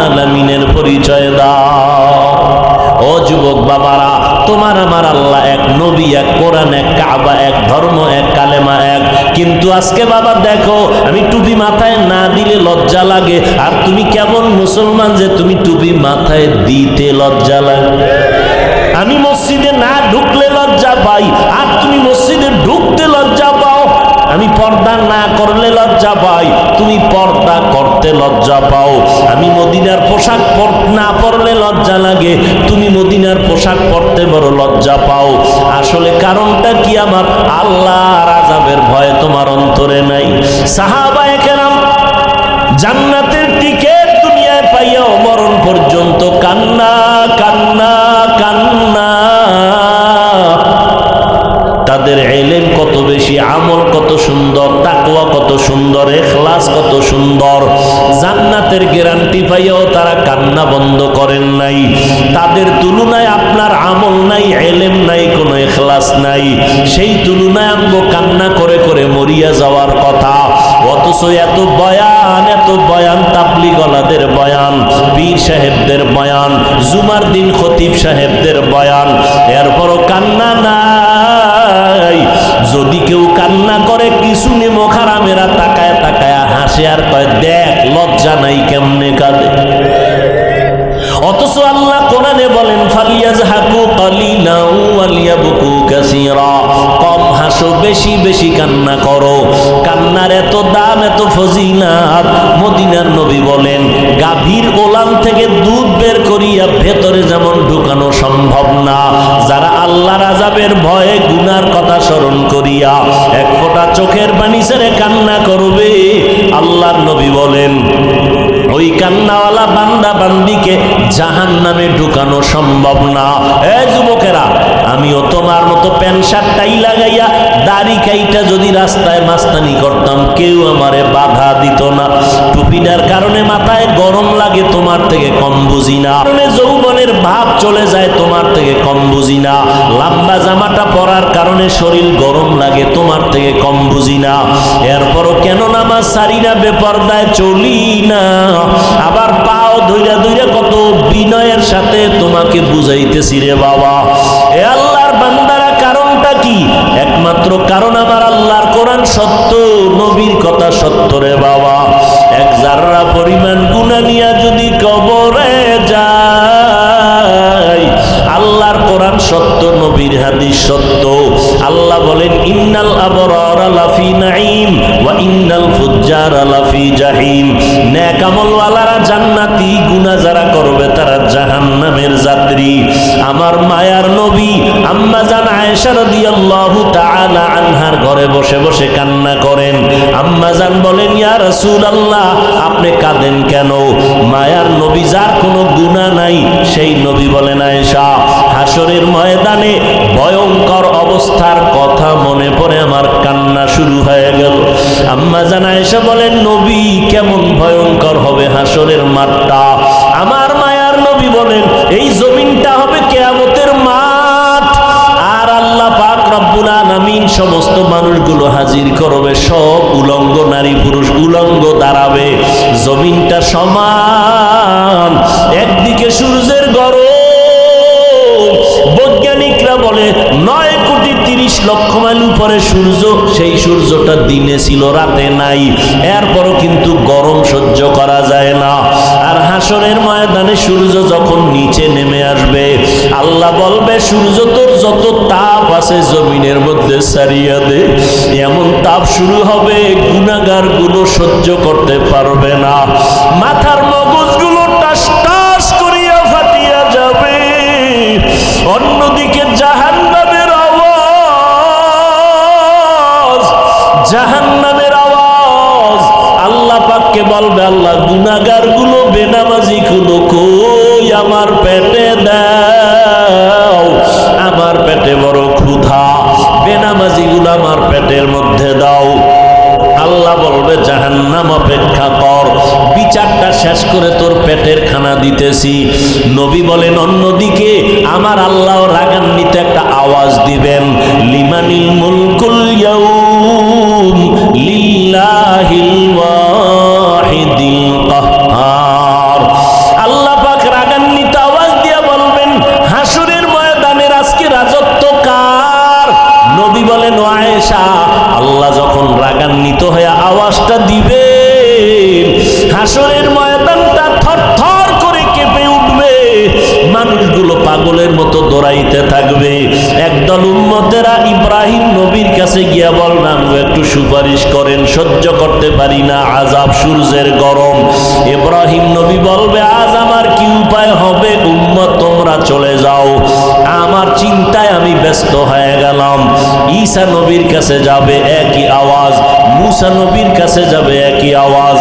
আলামিনের পরিচয় দাও। ও যুবক বাবারা, তোমার আমার আল্লাহ এক, নবী এক, কোরআন এক, কাবা এক, ধর্ম এক, কালেমা এক। কিন্তু আজকে বাবা দেখো, আমি টুপি মাথায় না দিলে লজ্জা লাগে। আর তুমি কেমন মুসলমান যে তুমি টুপি মাথায় দিতে লজ্জা লাগে? আমি মসজিদে না ঢুকলে লজ্জা পাই, আর তুমি মসজিদে ঢুকতে লজ্জা পাও। আমি পর্দা না করলে লজ্জা পাই, তুমি পর্দা করতে লজ্জা পাও। আমি মদিনার পোশাক না পরলে লজ্জা লাগে, তুমি মদিনার পোশাক পরতে বড় লজ্জা পাও। আসলে কারণটা কি? আমার আল্লাহর আযাবের ভয় তোমার অন্তরে নাই। সাহাবায়ে কেরাম জান্নাতের টিকিট দুনিয়ায় পাইয়াও মরণ পর্যন্ত কান্না কান্না কান্না। তাদের ইলম কত বেশি, আমল কত সুন্দর, তাকওয়া কত সুন্দর, ইখলাস কত সুন্দর। জান্নাতের গ্যারান্টি পাইয়াও তারা কান্না বন্ধ করেন নাই। তাদের তুলনায় আপনার আমল নাই, ইলম নাই, কোনো ইখলাস নাই। সেই তুলনায় আমগো কান্না করে করে মরিয়া যাওয়ার কথা। অথচ এত বয়ান তাবলীগওয়ালাদের বয়ান, পীর সাহেবদের বয়ান, জুমার দিন খতিব সাহেবদের বয়ান, এরপরও কান্না নাই। যদি কেউ কান্না করে কিছু নেমো খারামেরা তাকায় তাকায় হাসে আর কয় দেখ লজ্জা নাই কেমনে কাঁদে। অথচ আল্লাহ কোরআনে বলেন ফালিয়াজহাকু কালিলাও ওয়ালিয়াবকু কাসীরা, কম হাসো বেশি বেশি কান্না করো। কান্নার এত দাম, এত ফজিলত। মদিনার নবী বলেন গাভীর ওলান থেকে দুধ বের করিয়া ভেতরে যেমন ঢুকানো সম্ভব না, যারা আল্লাহর আযাবের ভয়ে গুনার কথা স্মরণ করিয়া এক ফোঁটা চোখের পানি ছেড়ে কান্না করবে, আল্লাহর নবী বলেন ওই কান্নাওয়ালা বান্দা বান্দিকে জাহান্নামে ঢুকানো সম্ভব না। এ যুবকেরা, আমিও তোমার মতো প্যান্ট শার্ট টাই লাগাইয়া দাড়ি কাইটা যদি রাস্তায় মাস্তানি করতাম, কেউ আমারে বাধা দিত না। টুপিটার কারণে মাথায় গরম লাগে, তোমার থেকে কম বুঝি না। কারণে যৌবনের ভাব চলে যায়, তোমার থেকে কম বুঝি না। লম্বা জামাটা পরার কারণে শরীর গরম লাগে, তোমার থেকে কম বুঝি না। এরপরও কেন নামাজ সারি না, বেপরদায় চলি না, আবার পাও ধইরা ধইরা কত বিনয়ের সাথে তোমাকে বুঝাইতেছি রে বাবা। এ আল্লাহর বান্দারা, কারণটা কি? একমাত্র কারণ আমার আল্লাহর কোরআন সত্য, নবীর কথা সত্য রে বাবা। এক জাররা পরিমাণ গুনাহ নিয়া যদি কবরে যায়, আল্লাহর কোরআন সত্য, নবীর হাদিস সত্য। আল্লাহ বলেন ইন্নাল আবরারা লাফি নাঈম ওয়া ইন্নাল ফুজ্জারা লাফি জাহিম। নেক আমলওয়ালারা জান্নাতি, গুনাহ যারা করবে তারা জাহান্নামের যাত্রী। আমার মায়ার নবী আম্মা জান আয়েশা রাদিয়াল্লাহু তাআলা আনহার ঘরে বসে বসে কান্না করেন। আম্মা জান বলেন ইয়া রাসূলুল্লাহ, আপনি কাঁদেন কেন? মায়ার নবী যার কোনো গুনাহ নাই, সেই নবী বলেন আয়েশা, হাসরের ময়দানে ভয়ঙ্কর অবস্থার কথা মনে পড়ে আমার কান্না শুরু হয়ে গেল। আম্মা জান আয়েশা বলেন নবী, কেমন ভয়ঙ্কর হবে হাসরের মাঠটা? আমার মায়ার নবী বলেন এই জমিনটা হবে কিয়ামতের মাঠ, আর আল্লাহ পাক রব্বুল আলামিন সমস্ত মানুষগুলো হাজির করবে, সব উলঙ্গ নারী পুরুষ উলঙ্গ দাঁড়াবে। জমিনটা সমান, একদিকে সূর্যের গরম, বৈজ্ঞানিকরা বলে 9,30,00,000 মাইল উপরে সূর্য, সেই সূর্যটা দিনে ছিল রাতে নাই, এরপরও কিন্তু গরম সহ্য করা যায় না। আর হাসরের ময়দানে সূর্য যখন নিচে নেমে আসবে, আল্লাহ বলবে সূর্য তোর যত তাপ আছে জমিনের মধ্যে ছাড়িয়া দে। এমন তাপ শুরু হবে গুনাহগার গুলো সহ্য করতে পারবে না, মাথার মগজগুলো টাস টাস করিয়া ফাটিয়া যাবে। অন্যদিকে জাহান্নামের আওয়াজ, জাহান্নামের আওয়াজ, আল্লাহ পাককে বলবে আল্লাহ গুনাহগার গুলো, বেনামাজি গুলো কই, আমার পেটে দাও, আমার পেটে বড় ক্ষুধা, বেনামাজি গুলো আমার পেটের মধ্যে দাও। আল্লাহ বলবে জাহান্নাম অপেক্ষা কর, বিচারটা শেষ করে তোর পেটের খানা দিতেছি। নবী বলেন অন্যদিকে আমার আল্লাহ রাগান্বিত একটা আওয়াজ দিবেন, লিমানিল মুলকুল ইয়াউম লিল্লাহিল ওয়াহিদিল কাহ্হার। আল্লাহ পাক রাগান্বিত আওয়াজ দিয়া বলবেন হাসরের ময়দানের আজকে রাজত্ব কার? নবী বলেন ও আয়েশা, আল্লাহ যখন রাগান্বিত হয়ে আওয়াজটা দিবে, হাসরের ময়দানটা থরথর করে কেঁপে উঠবে, মানুষগুলো পাগলের মতো দৌড়াইতে থাকবে। একদল উম্মতেরা ইব্রাহিম নবীর কাছে কাছে গিয়া বলবেন একটু সুপারিশ করেন, সহ্য করতে পারি না আযাব, সূর্যের গরম। ইব্রাহিম নবী বলবে আজ আমার কি উপায় হবে, উম্মত তোমরা চলে যাও, আমার চিন্তায় আমি ব্যস্ত হয়ে গেলাম। ঈসা নবীর কাছে যাবে একই আওয়াজ, মুসা নবীর কাছে যাবে একই আওয়াজ,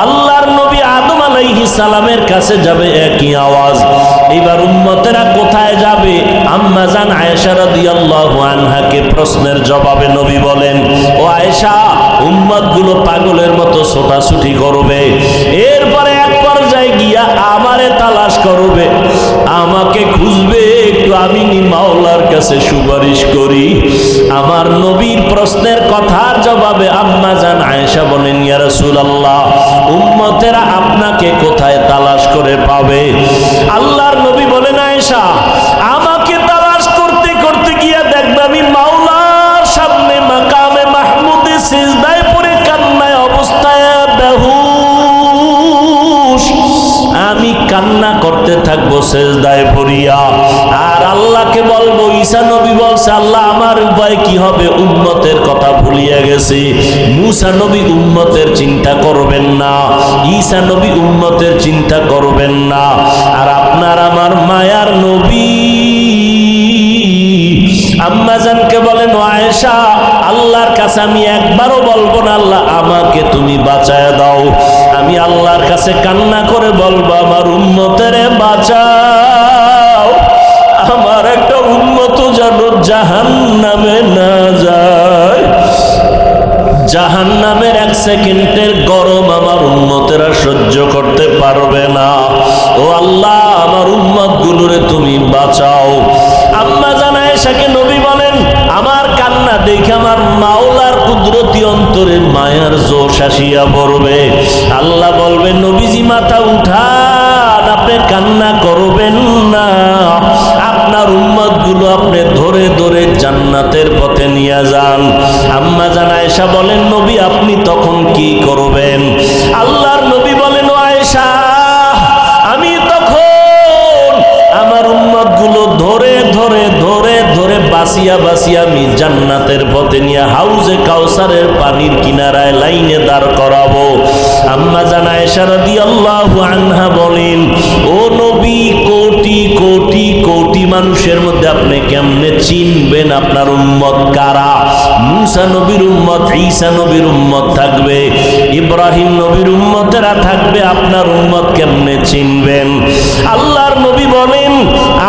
আল্লাহর নবী আদম আলাইহিস সালামের কাছে যাবে একই আওয়াজ। এবার উম্মতেরা কোথায় যাবে? আম্মা জান আয়েশা রাদিয়াল্লাহু আনহাকে প্রশ্নের জবাবে নবী বলেন, ও আয়েশা, উম্মতগুলো পাগলের মতো ছোটাছুটি করবে, এরপরে এক পর্যায়ে গিয়া আমারে তালাশ করবে, আমাকে খুঁজবে, একটু আমি মাওলার কাছে সুপারিশ করি। আমার নবীর প্রশ্নের কথার জবাবে আম্মা জান আয়েশা বলেন, ইয়া রাসূলুল্লাহ, উম্মতেরা আপনাকে কোথায় তালাশ করে পাবে? আল্লাহর নবী বলেন, আয়েশা, আমাকে তালাশ করতে করতে গিয়া দেখবে আমি মাওলার সামনে মাকামে মাহমুদে সিজদায় পড়ে কান্নায় অবস্থায় বেহুশ, আমি কান্না করতে থাকবো সিজদায় পড়িয়া, আর আল্লাহকে বলবো, ঈসা নবী বলছে আল্লাহ আমার উপায় কি হবে, উম্মতের কথা ভুলিয়া গেছি। মুসা নবী উম্মতের চিন্তা করবেন না, ঈসা নবী উম্মতের চিন্তা করবেন না, আর আপনার আমার মায়ার নবী আম্মা জানকে বলেন, ও আয়েশা, আল্লাহর কাছে আমি একবারও বলবো না আল্লাহ আমাকে তুমি বাঁচায় দাও, আমি আল্লাহর কাছে কান্না করে বলবো আমার উম্মতেরে বাঁচাও, আমার একটা উম্মত যেন জাহান্নামে না যায়, জাহান্নামের এক সেকেন্ডের গরম আমার উম্মতেরা সহ্য করতে পারবে না, ও আল্লাহ আমার উম্মত গুলোরে তুমি বাঁচাও। আম্মা জান আয়েশাকে নবী বলেন, আমার কান্না দেখে আমার মাওলার কুদরতি অন্তরে মায়ার জোশ আসিয়া পড়বে, আল্লাহ বলবেন নবীজি মাথা উঠান, আপনি কান্না করবেন না, আপনার উম্মত গুলো আপনি ধরে ধরে জান্নাতের পথে নিয়ে যান। আম্মা জান আয়েশা বলেন, নবী আপনি তখন কি করবেন? আল্লাহর নবী বলেন, ও আয়েশা, আমি তখন আমার উম্মত গুলো ধরে ধরে ধরে ধরে বাসিয়া বাসিয়া আমি জান্নাতের পথে নিয়ে হাউজে কাউসারের পানির কিনারায় লাইনে দাঁড় করাবো। আম্মা জান আয়েশা রাদিয়াল্লাহু আনহা বলেন, ও নবী, কোটি কোটি কোটি মানুষের মধ্যে আপনি কেমনে চিনবেন আপনার উম্মত কারা? মুসা নবীর উম্মত, ঈসা নবীর উম্মত থাকবে, ইব্রাহিম নবীর উম্মতেরা থাকবে, আপনার উম্মত কেমনে চিনবেন? আল্লাহর নবী বলেন,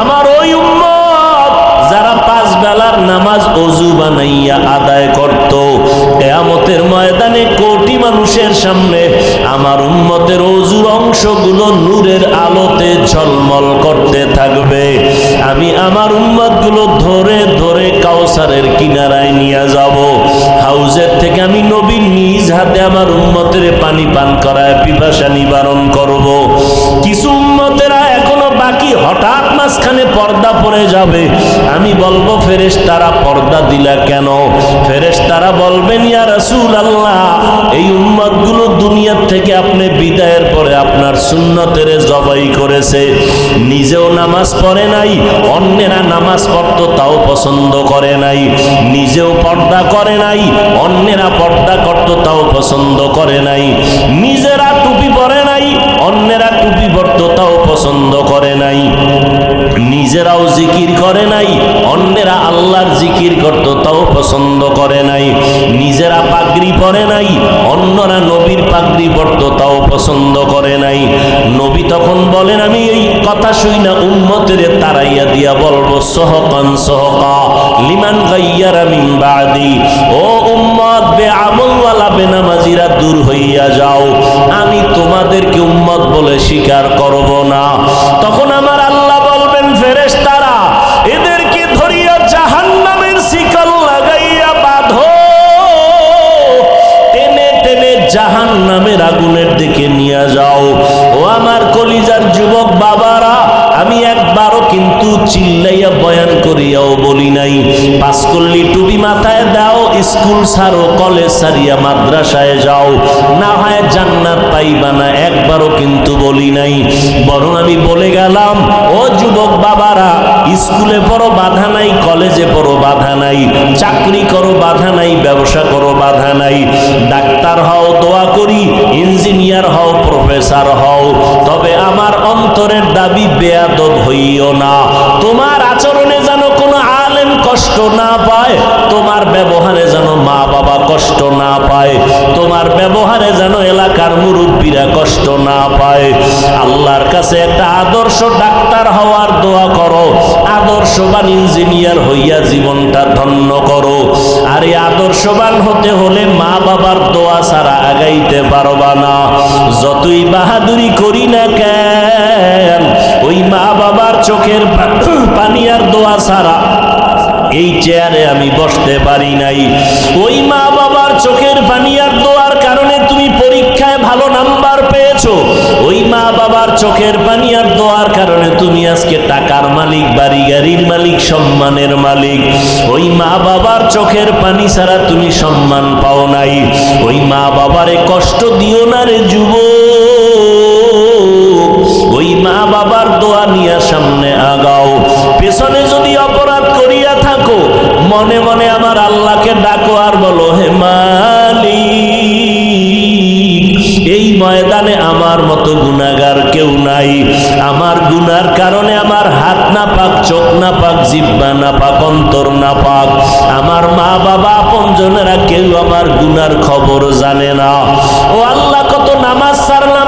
আমার ওই উম্মত যারা পাঁচ বেলার নামাজ ওযু বানাইয়া আদায় করত, কিয়ামতের ময়দানে কোটি মানুষের সামনে আমার উম্মতের ওযুর অংশগুলো নূরের আলোতে ঝলমল করতে থাকবে, আমি আমার উম্মতগুলো ধরে ধরে কাউসারের কিনারায় নিয়ে যাব, হাউজের থেকে আমি নবী নিজ হাতে আমার উম্মতের পানি পান করায় পিপাসা নিবারণ করব। কিছু উম্মতেরা এখনো বাকি, হঠাৎ মাঝখানে পর্দা পড়ে যাবে, আমি বলবো ফেরেশতারা পর্দা দিলা কেন? ফেরেশতারা বলবেন, ইয়া রাসূলুল্লাহ, এই উম্মতগুলো দুনিয়া থেকে আপনি বিদায়ের পরে আপনার সুন্নতের জবাই করেছে, নিজেও নামাজ পড়ে নাই, অন্যেরা নামাজ পড়তো তাও পছন্দ করে নাই, নিজেও পর্দা করে নাই, অন্যেরা পর্দা করতো তাও পছন্দ করে নাই, নিজেরা টুপি পরে নাই, অন্যেরা টুপি পরতো তাও পছন্দ করে নাই, নিজেরাও জিকির করে নাই, অন্যেরা আল্লাহর জিকির করতো তাও পছন্দ করে নাই, নিজেরা পাগড়ি পরে নাই, অন্যরা নবীর পাগড়ি পরতো তাও পছন্দ করে নাই। নবী তখন বলেন, আমি এই কথা শুই না উম্মতের তারাইয়া দিয়া বলবো, সহকান সহকা লিমান গাইয়ারা মিন বাদি, ও উম্মত বেআমলওয়ালা বেনামাজিরা দূর হইয়া যাও, আমি তোমাদেরকে উম্মত বলে স্বীকার করব না। তখন আমার আল্লাহ বলবেন, ফেরেশতারা এদেরকে ধরিয়া জাহান্নামের শিকল লাগাইয়া বাঁধো, টেনে টেনে জাহান্নামের আগুনের দিকে নিয়ে যাও। ও আমার কলিজার যুবক বাবারা, আমি একবারও কিন্তু চিল্লাইয়া বয়ান করিয়াও বলি নাই পাঁচকল্লি টুপি মাথায় দাও, স্কুল ছাড়ো, কলেজ ছাড়িয়া মাদ্রাসায় যাও, না হয় জান্নাত পাইবা না, একবারও কিন্তু বলি নাই। বরং আমি বলে গেলাম, ও যুবক বাবারা, স্কুলে পড়ো বাধা নাই, কলেজে পড়ো বাধা নাই, চাকরি করো বাধা নাই, ব্যবসা করো বাধা নাই, ডাক্তার হও দোয়া করি, ইঞ্জিনিয়ার হও, প্রফেসর হও, তবে আমার অন্তরের দাবি বেয়াদব হইও না। তোমার আচরণে যেন কোনো আলেম কষ্ট না পায়, তোমার ব্যবহারে যেন মা বাবা কষ্ট না পায়, তোমার ব্যবহারে যেন এলাকার মুরব্বীরা কষ্ট না পায়। আল্লাহর কাছে একটা আদর্শ ডাক্তার হওয়ার দোয়া করো, আদর্শবান ইঞ্জিনিয়ার হইয়া জীবনটা ধন্য করো। আর এই আদর্শবান হতে হলে মা বাবার দোয়া ছাড়া আগাইতে পারবা না। যতই বাহাদুরি করি না কেন, ওই মা বাবার চোখের পানি আর দোয়া ছাড়া এই চেয়ারে আমি বসতে পারি নাই। ওই মা বাবার চোখের পানি আর দোয়ার কারণে তুমি পরীক্ষায় ভালো নাম্বার পেয়েছো। ওই মা বাবার চোখের পানি আর দোয়ার কারণে তুমি আজকে টাকার মালিক, বাড়ি গাড়ির মালিক, সম্মানের মালিক। ওই মা বাবার চোখের পানি ছাড়া তুমি সম্মান পাও নাই। ওই মা বাবারে কষ্ট দিও না রে যুবক, ওই মা বাবার দোয়া নিয়ে সামনে আগাও। পেছনে যদি অপরাধ করিয়া থাকো, মনে মনে আমার আল্লাহকে ডাকো আর বলো, হে মালিক, এই ময়দানে আমার মতো গুনাহগার কেউ নাই। আমার গুনার কারণে আমার হাত না পাক, চোখ না পাক, জিহ্বা না পাক, অন্তর না পাক। আমার মা বাবা আপনজনেরা কেউ আমার গুনার খবর জানে না। ও আল্লাহ, কত নামাজ ছাড়লাম,